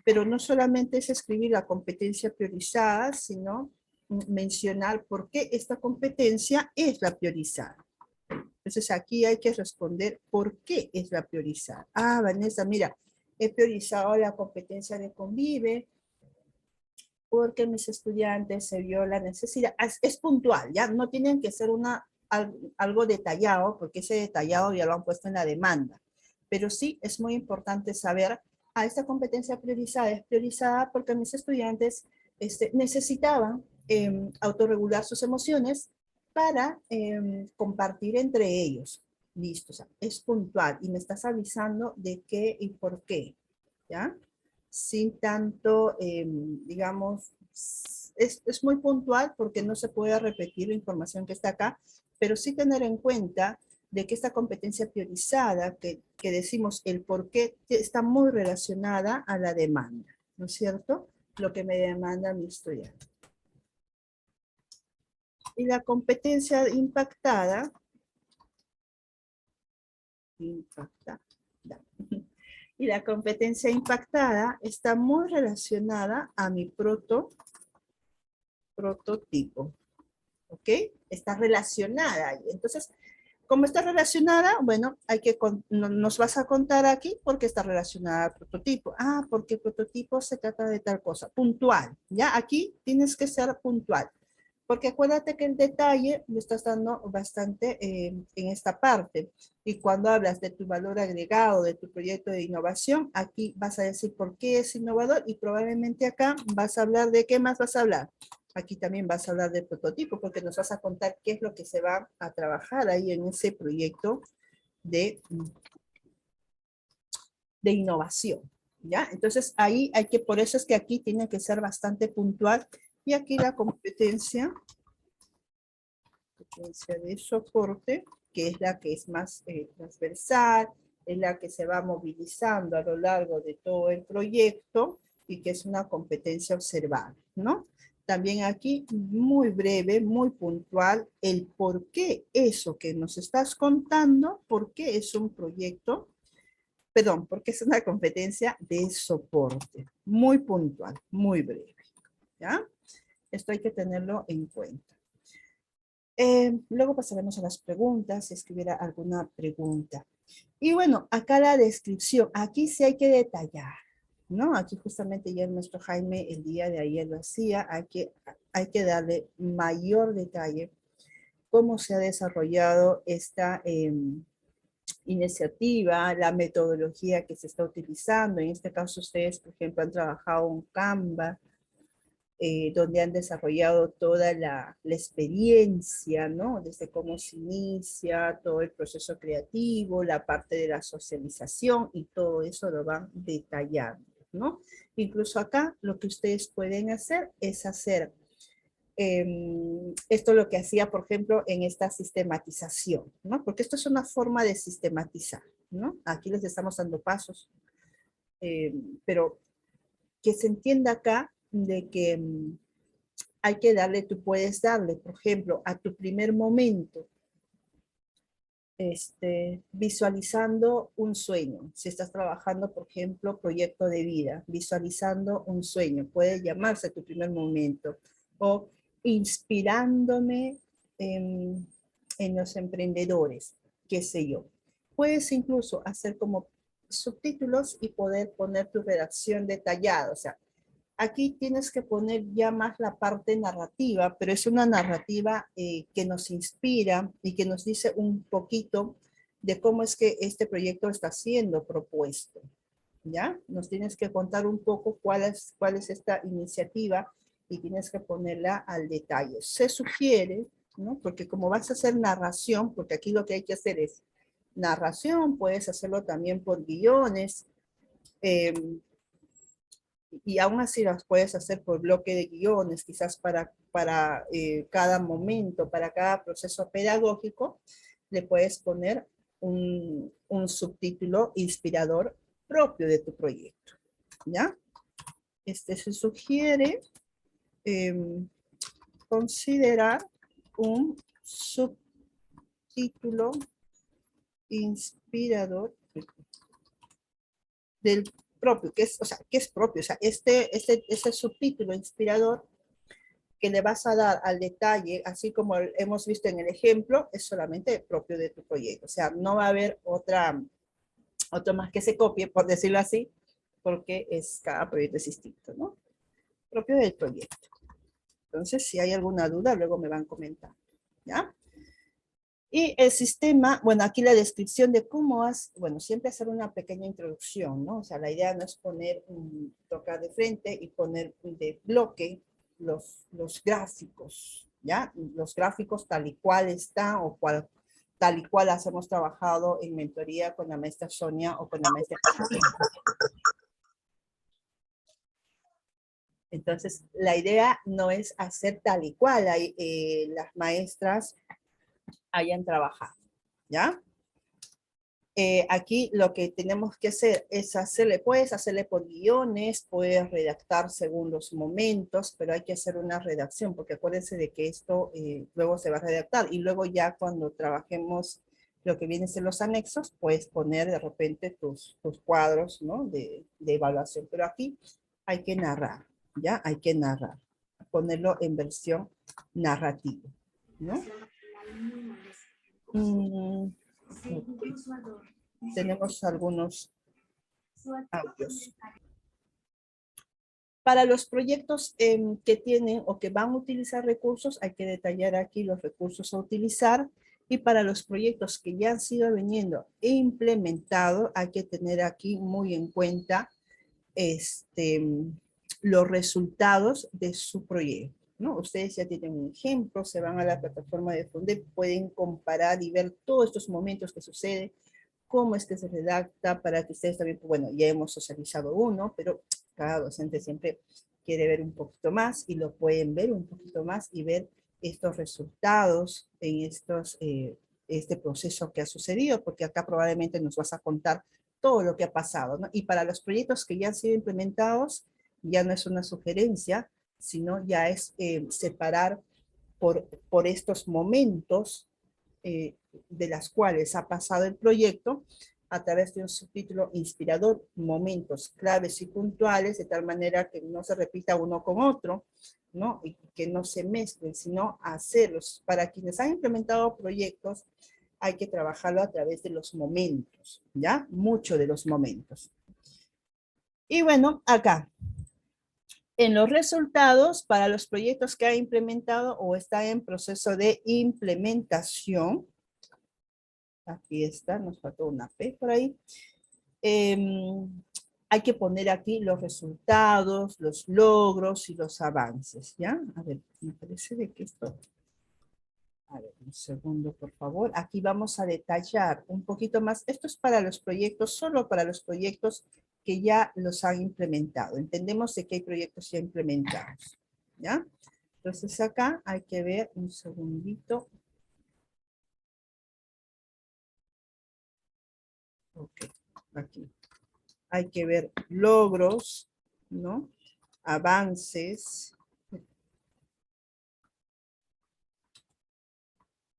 Pero no solamente es escribir la competencia priorizada, sino mencionar por qué esta competencia es la priorizada. Entonces aquí hay que responder por qué es la priorizada. Ah, Vanessa, mira, he priorizado la competencia de convive porque mis estudiantes se vio la necesidad. Es puntual, ya no tienen que ser algo detallado, porque ese detallado ya lo han puesto en la demanda. Pero sí es muy importante saber, esta competencia priorizada es priorizada porque mis estudiantes necesitaban autorregular sus emociones para compartir entre ellos. Listo, o sea, es puntual y me estás avisando de qué y por qué, ¿ya? Sin tanto, digamos, es muy puntual porque no se puede repetir la información que está acá, pero sí tener en cuenta de que esta competencia priorizada, que decimos el por qué, está muy relacionada a la demanda, ¿no es cierto? Lo que me demanda mi estudiante. Y la competencia impactada, y la competencia impactada está muy relacionada a mi prototipo. ¿Ok? Está relacionada. Entonces, como está relacionada, bueno, nos vas a contar aquí por qué está relacionada al prototipo. Ah, porque el prototipo se trata de tal cosa. Puntual. ¿Ya? Aquí tienes que ser puntual. Porque acuérdate que el detalle lo estás dando bastante en esta parte. Y cuando hablas de tu valor agregado, de tu proyecto de innovación, aquí vas a decir por qué es innovador y probablemente acá vas a hablar de qué más vas a hablar. Aquí también vas a hablar del prototipo porque nos vas a contar qué es lo que se va a trabajar ahí en ese proyecto de innovación. ¿Ya? Entonces ahí por eso es que aquí tiene que ser bastante puntual y aquí la competencia de soporte, que es la que es más transversal, es la que se va movilizando a lo largo de todo el proyecto y que es una competencia observable, ¿no? También aquí, muy breve, muy puntual, el por qué eso que nos estás contando, por qué es un proyecto, perdón, porque es una competencia de soporte. Muy puntual, muy breve, ¿ya? Esto hay que tenerlo en cuenta. Luego pasaremos a las preguntas, si escribiera alguna pregunta. Y bueno, acá la descripción, aquí sí hay que detallar, ¿no? Aquí justamente ya el maestro Jaime el día de ayer lo hacía, hay que darle mayor detalle cómo se ha desarrollado esta iniciativa, la metodología que se está utilizando. En este caso ustedes, por ejemplo, han trabajado en Canva, donde han desarrollado toda la experiencia, ¿no? Desde cómo se inicia, todo el proceso creativo, la parte de la socialización y todo eso lo van detallando, ¿no? Incluso acá lo que ustedes pueden hacer es hacer esto es lo que hacía, por ejemplo, en esta sistematización, ¿no? Porque esto es una forma de sistematizar, ¿no? Aquí les estamos dando pasos, pero que se entienda acá de que hay que darle, tú puedes darle, por ejemplo, a tu primer momento, visualizando un sueño. Si estás trabajando, por ejemplo, proyecto de vida, visualizando un sueño, puede llamarse tu primer momento, o inspirándome en los emprendedores, qué sé yo. Puedes incluso hacer como subtítulos y poder poner tu redacción detallada, o sea, aquí tienes que poner ya más la parte narrativa, pero es una narrativa que nos inspira y que nos dice un poquito de cómo es que este proyecto está siendo propuesto, ¿ya? Nos tienes que contar un poco cuál es esta iniciativa y tienes que ponerla al detalle. Se sugiere, ¿no? Porque como vas a hacer narración, porque aquí lo que hay que hacer es narración, puedes hacerlo también por guiones, y aún así las puedes hacer por bloque de guiones, quizás para cada momento, para cada proceso pedagógico, le puedes poner un subtítulo inspirador propio de tu proyecto, ¿ya? Se sugiere considerar un subtítulo inspirador del propio, que es, o sea, que es propio, o sea, este subtítulo inspirador que le vas a dar al detalle, así como hemos visto en el ejemplo, es solamente propio de tu proyecto, o sea, no va a haber otro más que se copie, por decirlo así, porque cada proyecto es distinto, ¿no? Propio del proyecto. Entonces, si hay alguna duda, luego me van comentando, ¿ya? Y el sistema, bueno, aquí la descripción de cómo bueno, siempre hacer una pequeña introducción, ¿no? O sea, la idea no es tocar de frente y poner de bloque los gráficos, ¿ya? Los gráficos tal y cual están o tal y cual las hemos trabajado en mentoría con la maestra Sonia o con la maestra. Entonces, la idea no es hacer tal y cual las maestras hayan trabajado, ¿ya? Aquí lo que tenemos que hacer es puedes hacerle por guiones, puedes redactar según los momentos, pero hay que hacer una redacción, porque acuérdense de que esto luego se va a redactar, y luego ya cuando trabajemos lo que vienen a ser los anexos, puedes poner de repente tus cuadros, ¿no? de evaluación, pero aquí hay que narrar, ¿ya? Hay que narrar, ponerlo en versión narrativa, ¿no? Okay. Tenemos algunos audios. Para los proyectos que tienen o que van a utilizar recursos, hay que detallar aquí los recursos a utilizar. Y para los proyectos que ya han sido veniendo e implementados, hay que tener aquí muy en cuenta los resultados de su proyecto, ¿no? Ustedes ya tienen un ejemplo, se van a la plataforma de Fundep, pueden comparar y ver todos estos momentos que suceden, cómo es que se redacta, para que ustedes también, bueno, ya hemos socializado uno, pero cada docente siempre quiere ver un poquito más y lo pueden ver un poquito más y ver estos resultados en este proceso que ha sucedido, porque acá probablemente nos vas a contar todo lo que ha pasado, ¿no? Y para los proyectos que ya han sido implementados, ya no es una sugerencia, sino ya es separar por estos momentos de las cuales ha pasado el proyecto a través de un subtítulo inspirador, momentos claves y puntuales, de tal manera que no se repita uno con otro, ¿no? Y que no se mezclen, sino hacerlos. Para quienes han implementado proyectos, hay que trabajarlo a través de los momentos, ¿ya? Mucho de los momentos. Y bueno, acá, en los resultados para los proyectos que ha implementado o está en proceso de implementación, aquí está, nos faltó una P por ahí. hay que poner aquí los resultados, los logros y los avances, ¿ya? A ver, me parece de que esto... A ver, un segundo, por favor. Aquí vamos a detallar un poquito más. Esto es para los proyectos, solo para los proyectos que ya los han implementado. Entendemos de que hay proyectos ya implementados, ¿ya? Entonces acá hay que ver un segundito. Ok, aquí. Hay que ver logros, ¿no? Avances.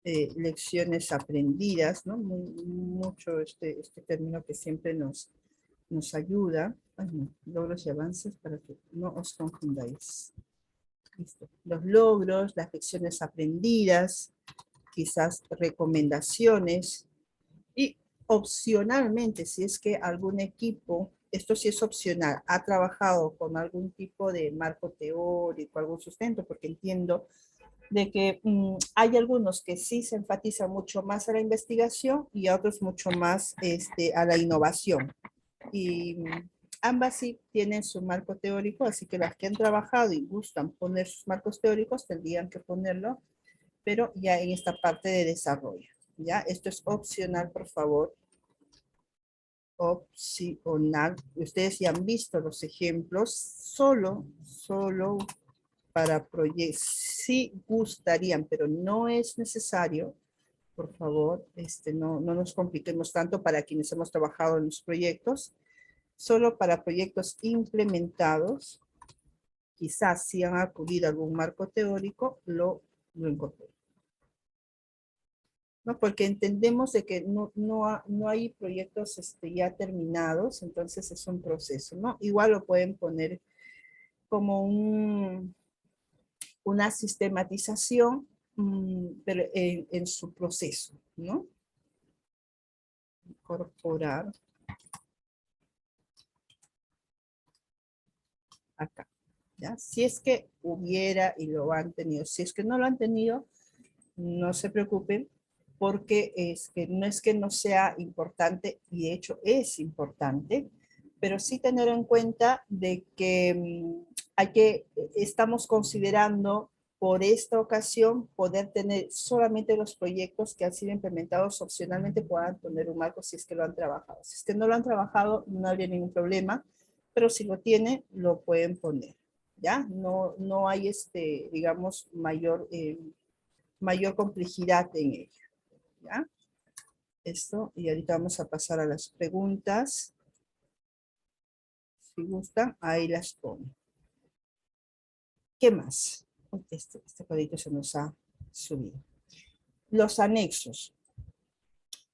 Lecciones aprendidas, ¿no? Mucho este término que siempre nos ayuda. Ay, no, logros y avances para que no os confundáis. Listo. Los logros, las lecciones aprendidas, quizás recomendaciones y opcionalmente, si es que algún equipo, esto sí es opcional, ha trabajado con algún tipo de marco teórico, algún sustento, porque entiendo de que hay algunos que sí se enfatizan mucho más a la investigación y otros mucho más a la innovación. Y ambas sí tienen su marco teórico, así que las que han trabajado y gustan poner sus marcos teóricos tendrían que ponerlo, pero ya en esta parte de desarrollo. ¿Ya? Esto es opcional, por favor. Opcional. Ustedes ya han visto los ejemplos, solo para proyectos, sí gustarían, pero no es necesario, por favor, no nos compliquemos tanto para quienes hemos trabajado en los proyectos, solo para proyectos implementados, quizás si han acudido a algún marco teórico, lo incorporen. ¿No? Porque entendemos de que no hay proyectos ya terminados, entonces es un proceso, ¿no? Igual lo pueden poner como una sistematización pero en su proceso, ¿no? Incorporar acá, ¿ya? Si es que hubiera y lo han tenido, si es que no lo han tenido, no se preocupen, porque no es que no sea importante, y de hecho es importante, pero sí tener en cuenta de que estamos considerando por esta ocasión poder tener solamente los proyectos que han sido implementados opcionalmente puedan poner un marco si es que lo han trabajado. Si es que no lo han trabajado, no habría ningún problema, pero si lo tienen, lo pueden poner, ¿ya? No hay, digamos, mayor complejidad en ello, ¿ya? Esto, y ahorita vamos a pasar a las preguntas. Si gustan, ahí las pongo. ¿Qué más? Este cuadrito se nos ha subido. Los anexos.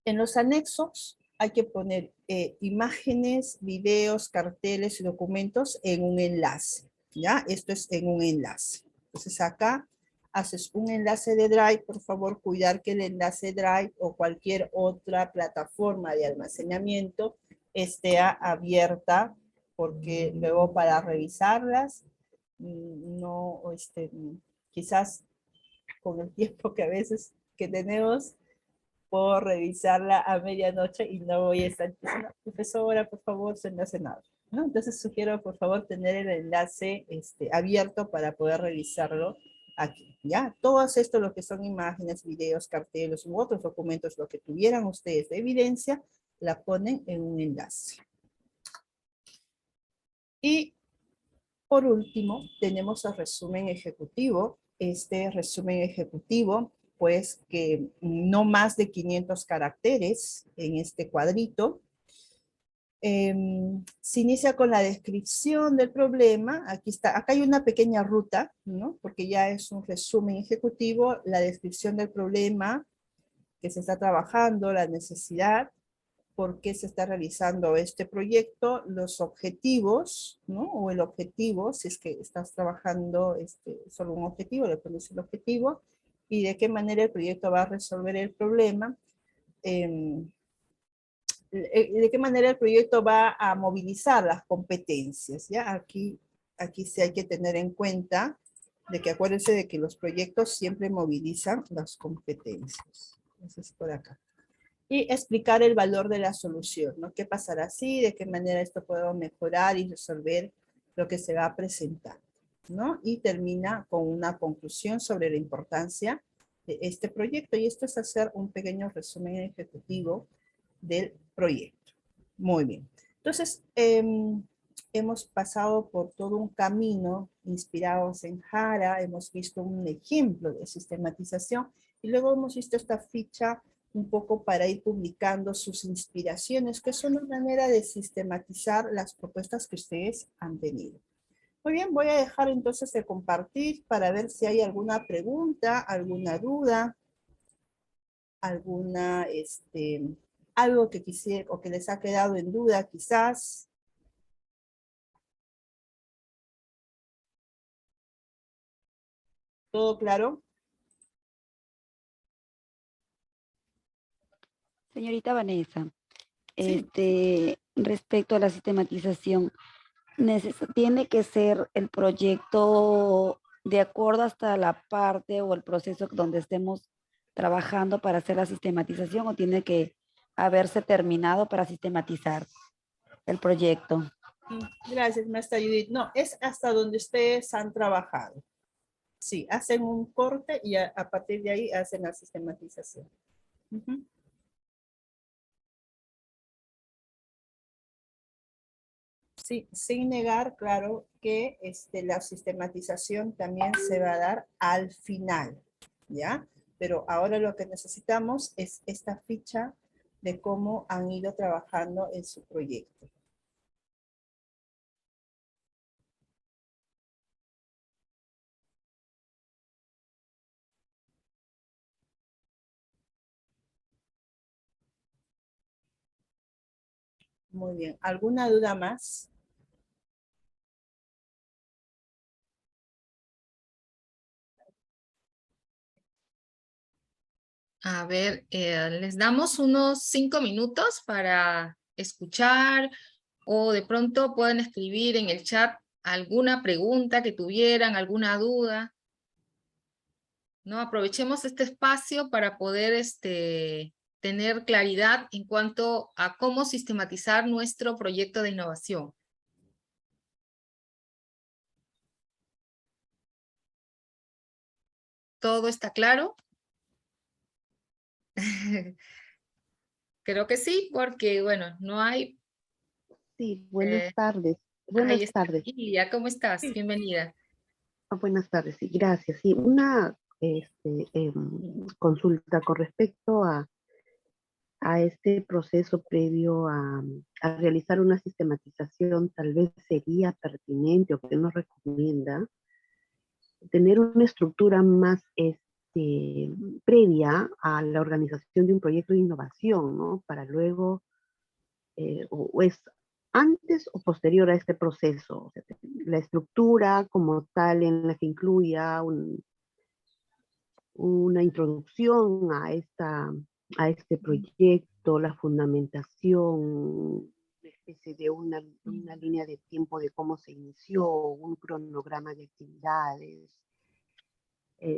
En los anexos hay que poner imágenes, videos, carteles y documentos en un enlace, ¿ya? Esto es en un enlace. Entonces acá haces un enlace de Drive, por favor, cuidar que el enlace Drive o cualquier otra plataforma de almacenamiento esté abierta, porque luego para revisarlas, no, quizás con el tiempo que a veces que tenemos, puedo revisarla a medianoche y no voy a estar diciendo, profesora, por favor, se me hace nada, ¿no? Entonces sugiero, por favor, tener el enlace abierto para poder revisarlo aquí, ¿ya? Todos estos, lo que son imágenes, videos, carteles u otros documentos, lo que tuvieran ustedes de evidencia, la ponen en un enlace. Y por último, tenemos el resumen ejecutivo. Este resumen ejecutivo, pues que no más de 500 caracteres en este cuadrito. Se inicia con la descripción del problema. Aquí está, acá hay una pequeña ruta, ¿no? Porque ya es un resumen ejecutivo, la descripción del problema que se está trabajando, la necesidad, por qué se está realizando este proyecto, los objetivos, ¿no? O el objetivo, si es que estás trabajando solo un objetivo, le pones el objetivo, y de qué manera el proyecto va a resolver el problema, de qué manera el proyecto va a movilizar las competencias, ¿ya? Aquí sí hay que tener en cuenta de que acuérdense de que los proyectos siempre movilizan las competencias. Entonces, por acá. y explicar el valor de la solución, ¿no? ¿Qué pasará así? ¿De qué manera esto podemos mejorar y resolver lo que se va a presentar? ¿No? Y termina con una conclusión sobre la importancia de este proyecto. Y esto es hacer un pequeño resumen ejecutivo del proyecto. Muy bien. Entonces, hemos pasado por todo un camino inspirados en Jara, hemos visto un ejemplo de sistematización y luego hemos visto esta ficha un poco para ir publicando sus inspiraciones, que son una manera de sistematizar las propuestas que ustedes han tenido. Muy bien, voy a dejar entonces de compartir para ver si hay alguna pregunta, alguna duda, alguna, algo que quisiera o que les ha quedado en duda quizás. ¿Todo claro? Señorita Vanessa, Sí. respecto a la sistematización, ¿tiene que ser el proyecto de acuerdo hasta la parte o el proceso donde estemos trabajando para hacer la sistematización o tiene que haberse terminado para sistematizar el proyecto? Gracias, maestra Judith. No, es hasta donde ustedes han trabajado. Sí, hacen un corte y a partir de ahí hacen la sistematización. Ujú. Sí, sin negar, claro, que la sistematización también se va a dar al final, ¿ya? Pero ahora lo que necesitamos es esta ficha de cómo han ido trabajando en su proyecto. Muy bien. ¿Alguna duda más? A ver, les damos unos 5 minutos para escuchar o de pronto pueden escribir en el chat alguna pregunta que tuvieran, alguna duda. ¿No? Aprovechemos este espacio para poder tener claridad en cuanto a cómo sistematizar nuestro proyecto de innovación. ¿Todo está claro? Creo que sí, porque bueno, no hay... Sí, buenas eh, tardes. ahí Buenas está. tardes. Lilia, ¿cómo estás? Sí. Bienvenida. Buenas tardes, sí, gracias. Sí, una consulta con respecto a este proceso previo a realizar una sistematización, tal vez sería pertinente o que nos recomienda tener una estructura más previa a la organización de un proyecto de innovación, ¿no? Para luego, o es antes o posterior a este proceso, o sea, la estructura como tal en la que incluya una introducción a este proyecto, la fundamentación, una especie de una línea de tiempo de cómo se inició, un cronograma de actividades,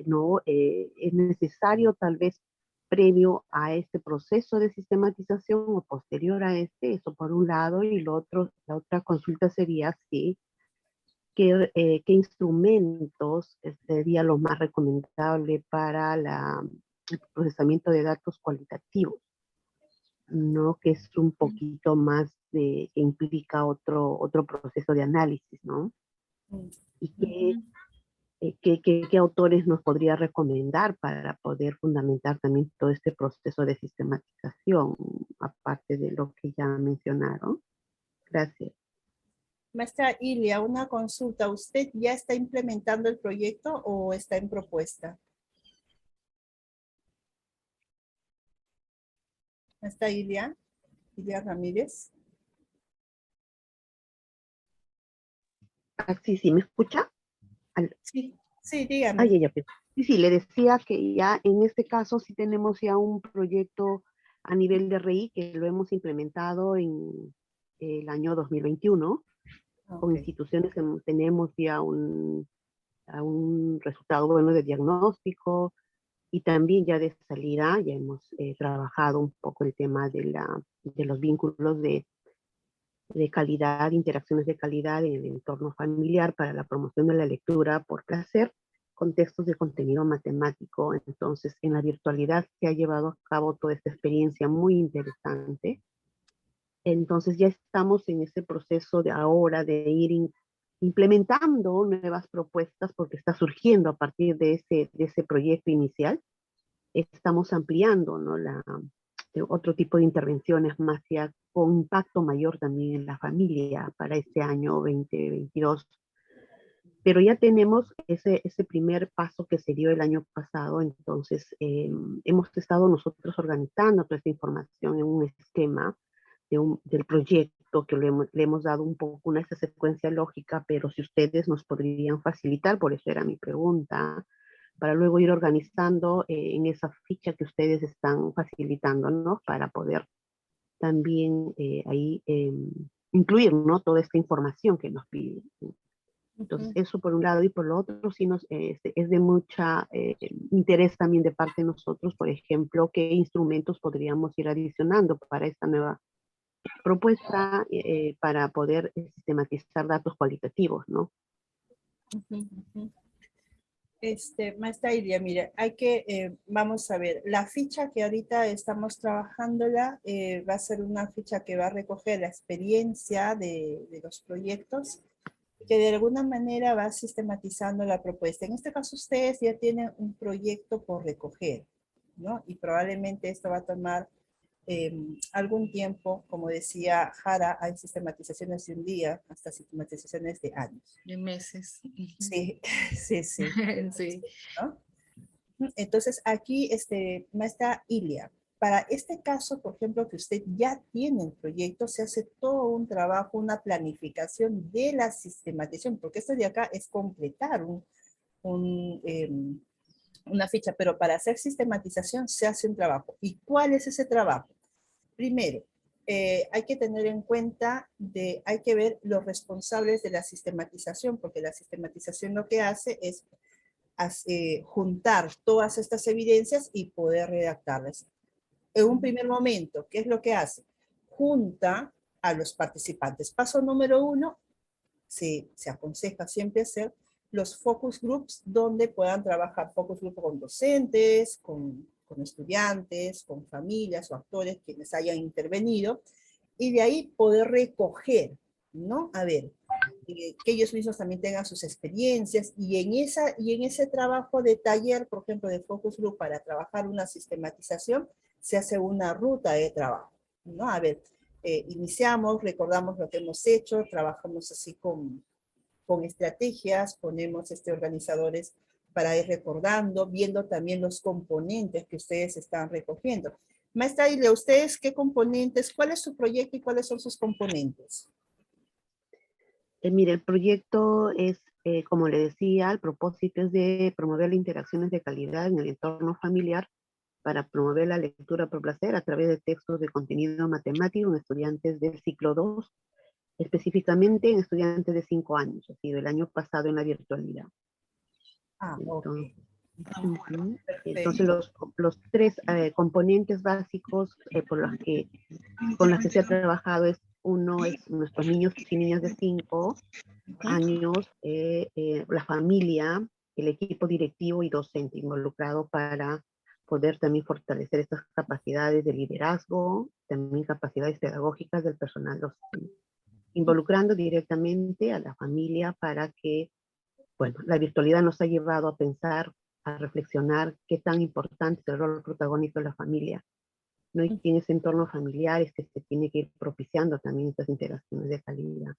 ¿no? Es necesario tal vez previo a este proceso de sistematización o posterior a este, eso por un lado, y la otra consulta sería si qué instrumentos sería lo más recomendable para el procesamiento de datos cualitativos, ¿no? Que es un poquito más que implica otro proceso de análisis, ¿no? Y Ujú. qué autores nos podría recomendar para poder fundamentar también todo este proceso de sistematización, aparte de lo que ya mencionaron. Gracias. Maestra Ilia, una consulta. ¿Usted ya está implementando el proyecto o está en propuesta? Maestra Ilia Ramírez. Ah, sí, sí, ¿me escucha? Sí, sí, Ah, dígame. ya, pues. Sí, sí, le decía que ya en este caso sí tenemos ya un proyecto a nivel de RI que lo hemos implementado en el año 2021 con Ok. instituciones que tenemos ya un resultado bueno de diagnóstico, Y también ya de salida ya hemos trabajado un poco el tema de los vínculos de calidad, interacciones de calidad en el entorno familiar para la promoción de la lectura por placer, con textos de contenido matemático. Entonces, en la virtualidad se ha llevado a cabo toda esta experiencia muy interesante. Entonces, ya estamos en ese proceso de ahora de ir implementando nuevas propuestas porque está surgiendo a partir de ese proyecto inicial. Estamos ampliando, ¿no? Otro tipo de intervenciones más ya con impacto mayor también en la familia para este año 2022. Pero ya tenemos ese primer paso que se dio el año pasado, entonces hemos estado nosotros organizando toda esta información en un esquema del proyecto que le hemos dado un poco esa secuencia lógica, pero si ustedes nos podrían facilitar, por eso era mi pregunta, para luego ir organizando en esa ficha que ustedes están facilitando, ¿no? Para poder también ahí incluir, ¿no? Toda esta información que nos piden. Entonces, eso por un lado, y por lo otro, sí es de mucha interés también de parte de nosotros, por ejemplo, qué instrumentos podríamos ir adicionando para esta nueva propuesta para poder sistematizar datos cualitativos, ¿no? Maestra Ilia, mire, vamos a ver, la ficha que ahorita estamos trabajándola va a ser una ficha que va a recoger la experiencia de los proyectos, que de alguna manera va sistematizando la propuesta. En este caso ustedes ya tienen un proyecto por recoger, ¿no? Y probablemente esto va a tomar algún tiempo, como decía Jara, hay sistematizaciones de un día hasta sistematizaciones de años. De meses. Sí, sí, sí. Sí. ¿No? Entonces aquí, maestra Ilia, para este caso, por ejemplo, que usted ya tiene el proyecto, se hace todo un trabajo, una planificación de la sistematización, porque esto de acá es completar una ficha, pero para hacer sistematización se hace un trabajo. ¿Y cuál es ese trabajo? Primero, hay que tener en cuenta, hay que ver los responsables de la sistematización, porque la sistematización lo que hace es juntar todas estas evidencias y poder redactarlas. En un primer momento, ¿qué es lo que hace? Junta a los participantes. Paso número 1, se aconseja siempre hacer los focus groups donde puedan trabajar focus group con docentes, con estudiantes, con familias o actores quienes hayan intervenido, y de ahí poder recoger, ¿no? A ver, que ellos mismos también tengan sus experiencias, y en ese trabajo de taller, por ejemplo, de focus group para trabajar una sistematización, se hace una ruta de trabajo, ¿no? A ver, iniciamos, recordamos lo que hemos hecho, trabajamos así con estrategias, ponemos organizadores para ir recordando, viendo también los componentes que ustedes están recogiendo. Maestra Ilia, ¿ustedes qué componentes, cuál es su proyecto y cuáles son sus componentes? Mire, el proyecto es, como le decía, el propósito es de promover las interacciones de calidad en el entorno familiar para promover la lectura por placer a través de textos de contenido matemático en estudiantes del ciclo 2, específicamente en estudiantes de 5 años, ha sido el año pasado en la virtualidad. Ok. Entonces los tres componentes básicos con los que se ha trabajado es, uno es nuestros niños y niñas de 5 años, la familia, el equipo directivo y docente involucrado para poder también fortalecer estas capacidades de liderazgo, también capacidades pedagógicas del personal docente, involucrando directamente a la familia para que, bueno, la virtualidad nos ha llevado a pensar, a reflexionar qué tan importante es el rol protagónico de la familia, ¿no? Y en ese entorno familiar es que se tiene que ir propiciando también estas interacciones de calidad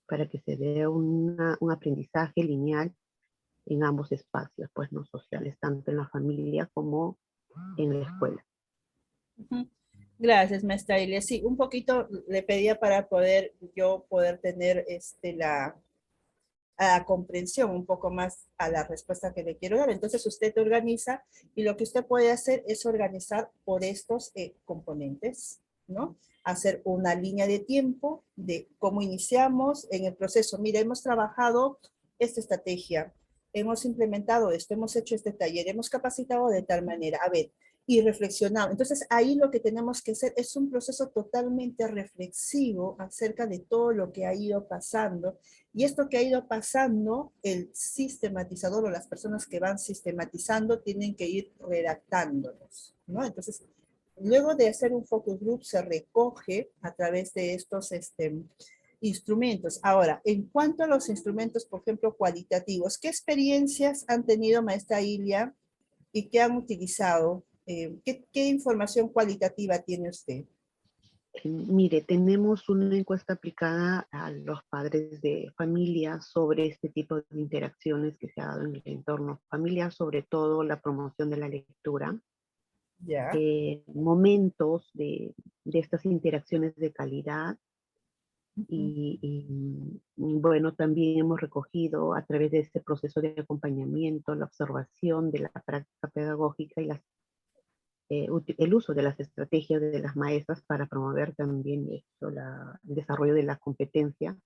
para que se dé un aprendizaje lineal en ambos espacios, pues no sociales, tanto en la familia como en la escuela. Gracias, maestra Ilia. Sí, un poquito le pedía para poder tener la comprensión un poco más a la respuesta que le quiero dar. Entonces usted organiza, y lo que usted puede hacer es organizar por estos componentes, ¿no? Hacer una línea de tiempo de cómo iniciamos en el proceso. Mira, hemos trabajado esta estrategia, hemos implementado esto, hemos hecho este taller, hemos capacitado de tal manera, a ver, y reflexionado. Entonces, ahí lo que tenemos que hacer es un proceso totalmente reflexivo acerca de todo lo que ha ido pasando. Y esto que ha ido pasando, el sistematizador o las personas que van sistematizando tienen que ir redactándolos, ¿no? Entonces, luego de hacer un focus group, se recoge a través de estos instrumentos. Ahora, en cuanto a los instrumentos, por ejemplo, cualitativos, ¿qué experiencias han tenido, maestra Ilia, y qué han utilizado? ¿Qué información cualitativa tiene usted? Mire, tenemos una encuesta aplicada a los padres de familia sobre este tipo de interacciones que se ha dado en el entorno familiar, sobre todo la promoción de la lectura, Ya. momentos de estas interacciones de calidad. Ujú. Bueno, también hemos recogido a través de este proceso de acompañamiento la observación de la práctica pedagógica y el uso de las estrategias de las maestras para promover también esto, el desarrollo de la competencia,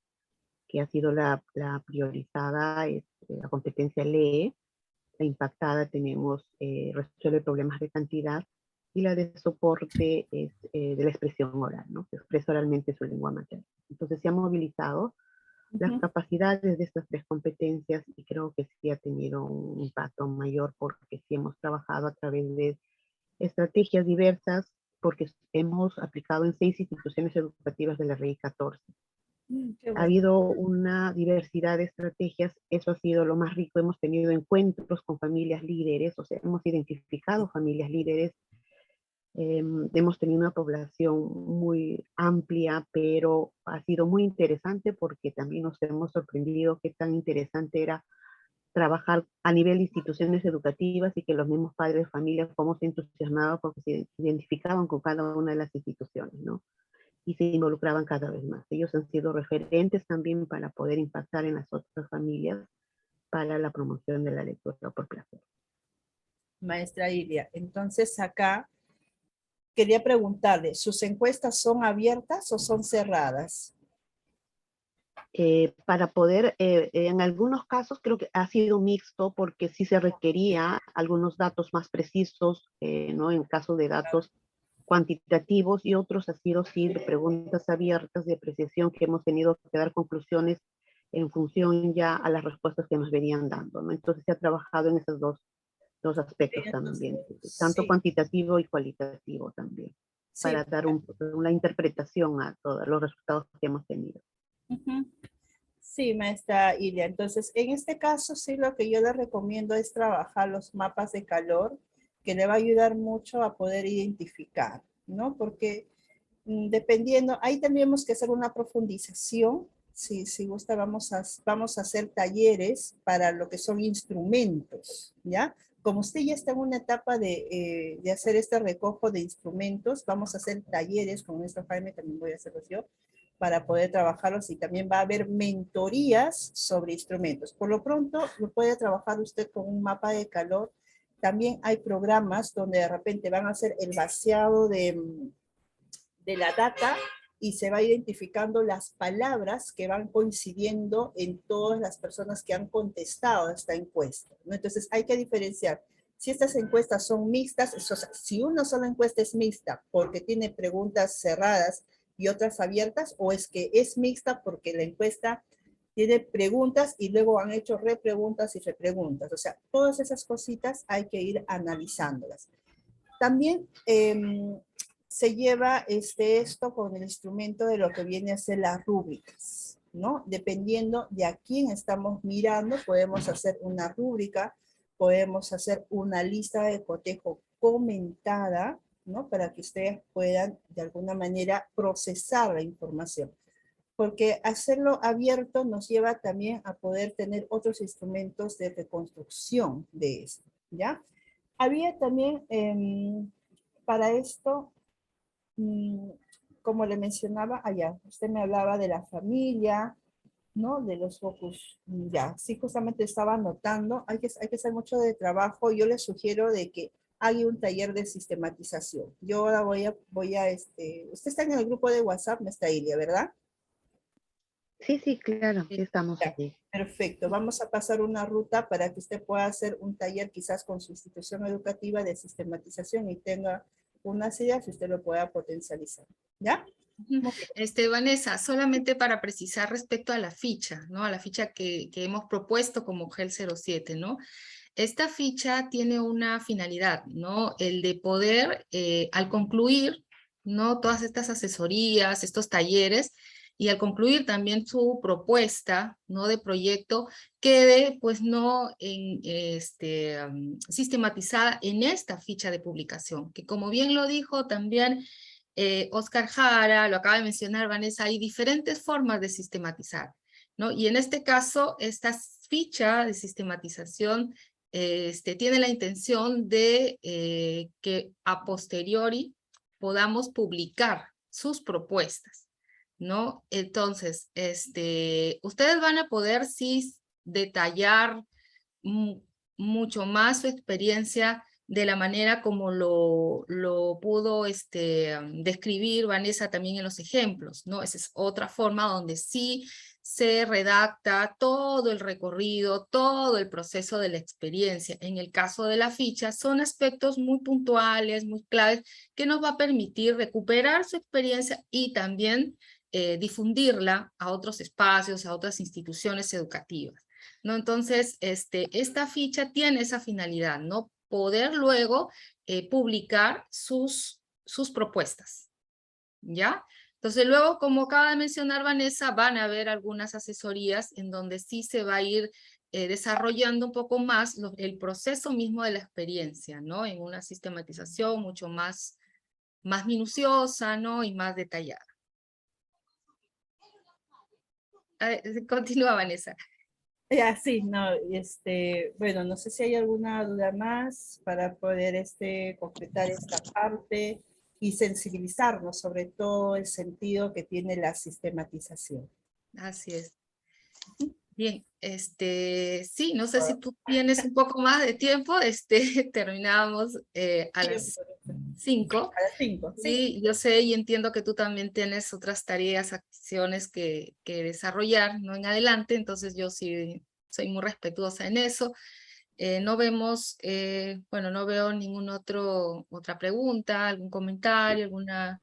que ha sido la priorizada, la competencia lee, la impactada tenemos resuelve problemas de cantidad, y la de soporte es de la expresión oral, ¿no? Se expresa oralmente su lengua materna. Entonces se han movilizado las capacidades de estas tres competencias y creo que sí ha tenido un impacto mayor porque sí hemos trabajado a través de estrategias diversas porque hemos aplicado en 6 instituciones educativas de la REI 14. Qué Ha bueno. habido una diversidad de estrategias, eso ha sido lo más rico, hemos tenido encuentros con familias líderes, o sea, hemos identificado familias líderes, hemos tenido una población muy amplia, pero ha sido muy interesante porque también nos hemos sorprendido qué tan interesante era trabajar a nivel de instituciones educativas y que los mismos padres de familia cómo se entusiasmaban porque se identificaban con cada una de las instituciones, ¿no? Y se involucraban cada vez más. Ellos han sido referentes también para poder impactar en las otras familias para la promoción de la lectura por placer. Maestra Ilia, entonces acá quería preguntarle, ¿sus encuestas son abiertas o son cerradas? Para poder, en algunos casos creo que ha sido mixto porque sí se requería algunos datos más precisos, ¿no? En caso de datos cuantitativos, y otros ha sido sí de preguntas abiertas de apreciación que hemos tenido que dar conclusiones en función ya a las respuestas que nos venían dando, ¿no? Entonces se ha trabajado en esos dos aspectos también, tanto Sí, cuantitativo y cualitativo también, sí. para dar una interpretación a todos los resultados que hemos tenido. Ujú. Sí, maestra Ilia. Entonces, en este caso, sí, lo que yo le recomiendo es trabajar los mapas de calor, que le va a ayudar mucho a poder identificar, ¿no? Porque dependiendo, ahí tendríamos que hacer una profundización. Si gusta, vamos a hacer talleres para lo que son instrumentos, ¿ya? Como usted ya está en una etapa de hacer este recojo de instrumentos, vamos a hacer talleres, con nuestro Jaime también voy a hacerlos yo, para poder trabajarlos, y también va a haber mentorías sobre instrumentos. Por lo pronto, lo puede trabajar usted con un mapa de calor. También hay programas donde de repente van a hacer el vaciado de la data y se va identificando las palabras que van coincidiendo en todas las personas que han contestado a esta encuesta, ¿no? Entonces hay que diferenciar. Si estas encuestas son mixtas, o sea, si una sola encuesta es mixta porque tiene preguntas cerradas y otras abiertas, o es que es mixta porque la encuesta tiene preguntas y luego han hecho repreguntas y repreguntas. O sea, todas esas cositas hay que ir analizándolas. También se lleva esto con el instrumento de lo que viene a ser las rúbricas, ¿no? Dependiendo de a quién estamos mirando, podemos hacer una rúbrica, podemos hacer una lista de cotejo comentada, ¿no? Para que ustedes puedan de alguna manera procesar la información. Porque hacerlo abierto nos lleva también a poder tener otros instrumentos de reconstrucción de esto, ¿ya? Había también para esto, mm, como le mencionaba allá, usted me hablaba de la familia, ¿no? De los focus, ya, sí, justamente estaba anotando, hay que hacer mucho de trabajo. Yo les sugiero de que haga un taller de sistematización. Yo ahora voy a usted está en el grupo de WhatsApp, Maestra Ilia, ¿verdad? Sí, claro, sí estamos Ya, allí. perfecto. Vamos a pasar una ruta para que usted pueda hacer un taller quizás con su institución educativa de sistematización y tenga unas ideas y usted lo pueda potencializar. ¿Ya? Muy bien. Vanessa, solamente para precisar respecto a la ficha, ¿no? A la ficha que hemos propuesto como GEL 07, ¿no? Esta ficha tiene una finalidad, ¿no? El de poder, al concluir, ¿no? Todas estas asesorías, estos talleres, y al concluir también su propuesta, ¿no? De proyecto, quede, pues, no sistematizada en esta ficha de publicación, que como bien lo dijo también Oscar Jara, lo acaba de mencionar Vanessa, hay diferentes formas de sistematizar, ¿no? Y en este caso, esta ficha de sistematización tiene la intención de que a posteriori podamos publicar sus propuestas, ¿no? Entonces, ustedes van a poder sí detallar mucho más su experiencia de la manera como lo pudo describir Vanessa también en los ejemplos, ¿no? Esa es otra forma donde sí se redacta todo el recorrido, todo el proceso de la experiencia. En el caso de la ficha, son aspectos muy puntuales, muy claves, que nos va a permitir recuperar su experiencia y también difundirla a otros espacios, a otras instituciones educativas, ¿no? Entonces, esta ficha tiene esa finalidad, ¿no? Poder luego publicar sus propuestas, ¿ya? Entonces luego, como acaba de mencionar Vanessa, van a haber algunas asesorías en donde sí se va a ir desarrollando un poco más el proceso mismo de la experiencia, ¿no? En una sistematización mucho más minuciosa, ¿no? Y más detallada. Continúa, Vanessa. Ya, sí, no, bueno, no sé si hay alguna duda más para poder completar esta parte y sensibilizarnos sobre todo el sentido que tiene la sistematización. Así es. Bien, sí, no sé si tú tienes un poco más de tiempo, terminábamos a las 5. A las 5, sí. Sí, yo sé y entiendo que tú también tienes otras tareas, acciones que desarrollar, ¿no? En adelante, entonces yo sí soy muy respetuosa en eso. No vemos, bueno, no veo otra pregunta, algún comentario, alguna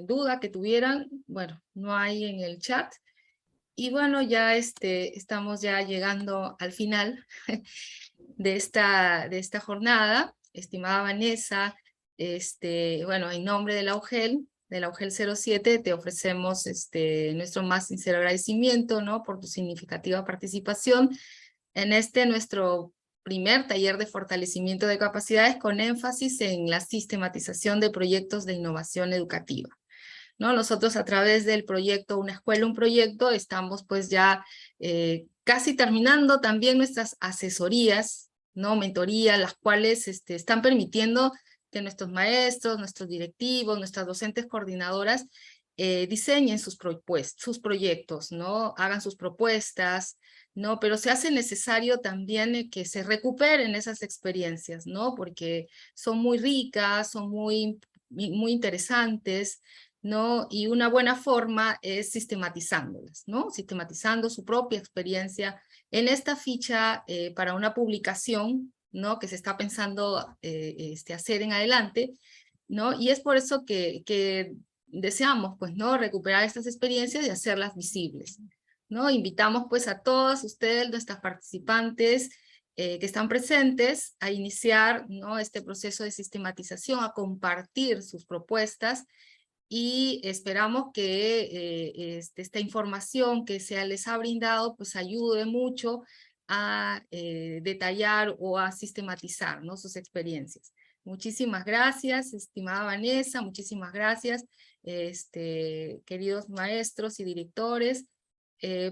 duda que tuvieran. Bueno, no hay en el chat. Y bueno, ya estamos ya llegando al final de esta jornada. Estimada Vanessa, bueno, en nombre de la UGEL 07, te ofrecemos nuestro más sincero agradecimiento, ¿no? Por tu significativa participación en nuestro primer taller de fortalecimiento de capacidades con énfasis en la sistematización de proyectos de innovación educativa, ¿no? Nosotros a través del proyecto Una Escuela, un Proyecto, estamos pues ya casi terminando también nuestras asesorías, ¿no? Mentorías, las cuales están permitiendo que nuestros maestros, nuestros directivos, nuestras docentes coordinadoras diseñen sus proyectos, ¿no? Hagan sus propuestas, ¿no? Pero se hace necesario también que se recuperen esas experiencias, ¿no? Porque son muy ricas, son muy interesantes, ¿no? Y una buena forma es sistematizándolas, ¿no? Sistematizando su propia experiencia en esta ficha para una publicación, ¿no? Que se está pensando hacer en adelante, ¿no? Y es por eso que deseamos, pues, ¿no? Recuperar estas experiencias y hacerlas visibles, ¿no? Invitamos, pues, a todas ustedes, nuestras participantes, que están presentes, a iniciar, ¿no? Este proceso de sistematización, a compartir sus propuestas, y esperamos que esta información que se les ha brindado pues ayude mucho a detallar o a sistematizar, ¿no? Sus experiencias. Muchísimas gracias, estimada Vanessa, muchísimas gracias, queridos maestros y directores,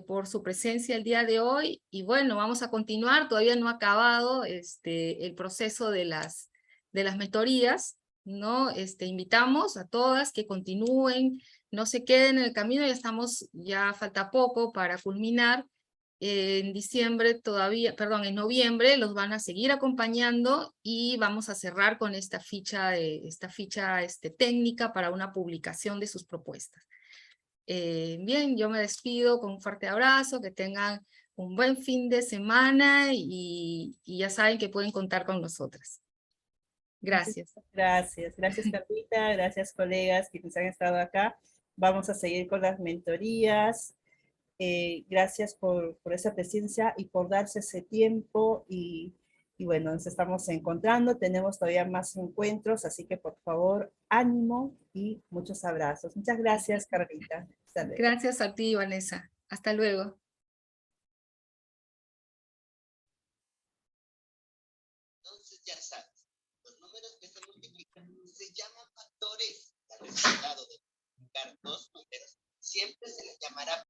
por su presencia el día de hoy. Y bueno, vamos a continuar, todavía no ha acabado el proceso de las mentorías, ¿no? Invitamos a todas que continúen, no se queden en el camino, ya falta poco para culminar. En diciembre todavía, perdón, en noviembre los van a seguir acompañando y vamos a cerrar con esta ficha técnica para una publicación de sus propuestas. Bien, yo me despido con un fuerte abrazo, que tengan un buen fin de semana y ya saben que pueden contar con nosotras. Gracias. Gracias, gracias Carlita, gracias colegas que nos han estado acá. Vamos a seguir con las mentorías. Gracias por esa presencia y por darse ese tiempo y bueno, nos estamos encontrando, tenemos todavía más encuentros, así que por favor, ánimo y muchos abrazos. Muchas gracias, Carlita. Hasta luego. Gracias a ti, Vanessa. Hasta luego. Entonces ya sabes, los números que se multiplican se llaman factores. Al resultado de multiplicar dos números siempre se les llamará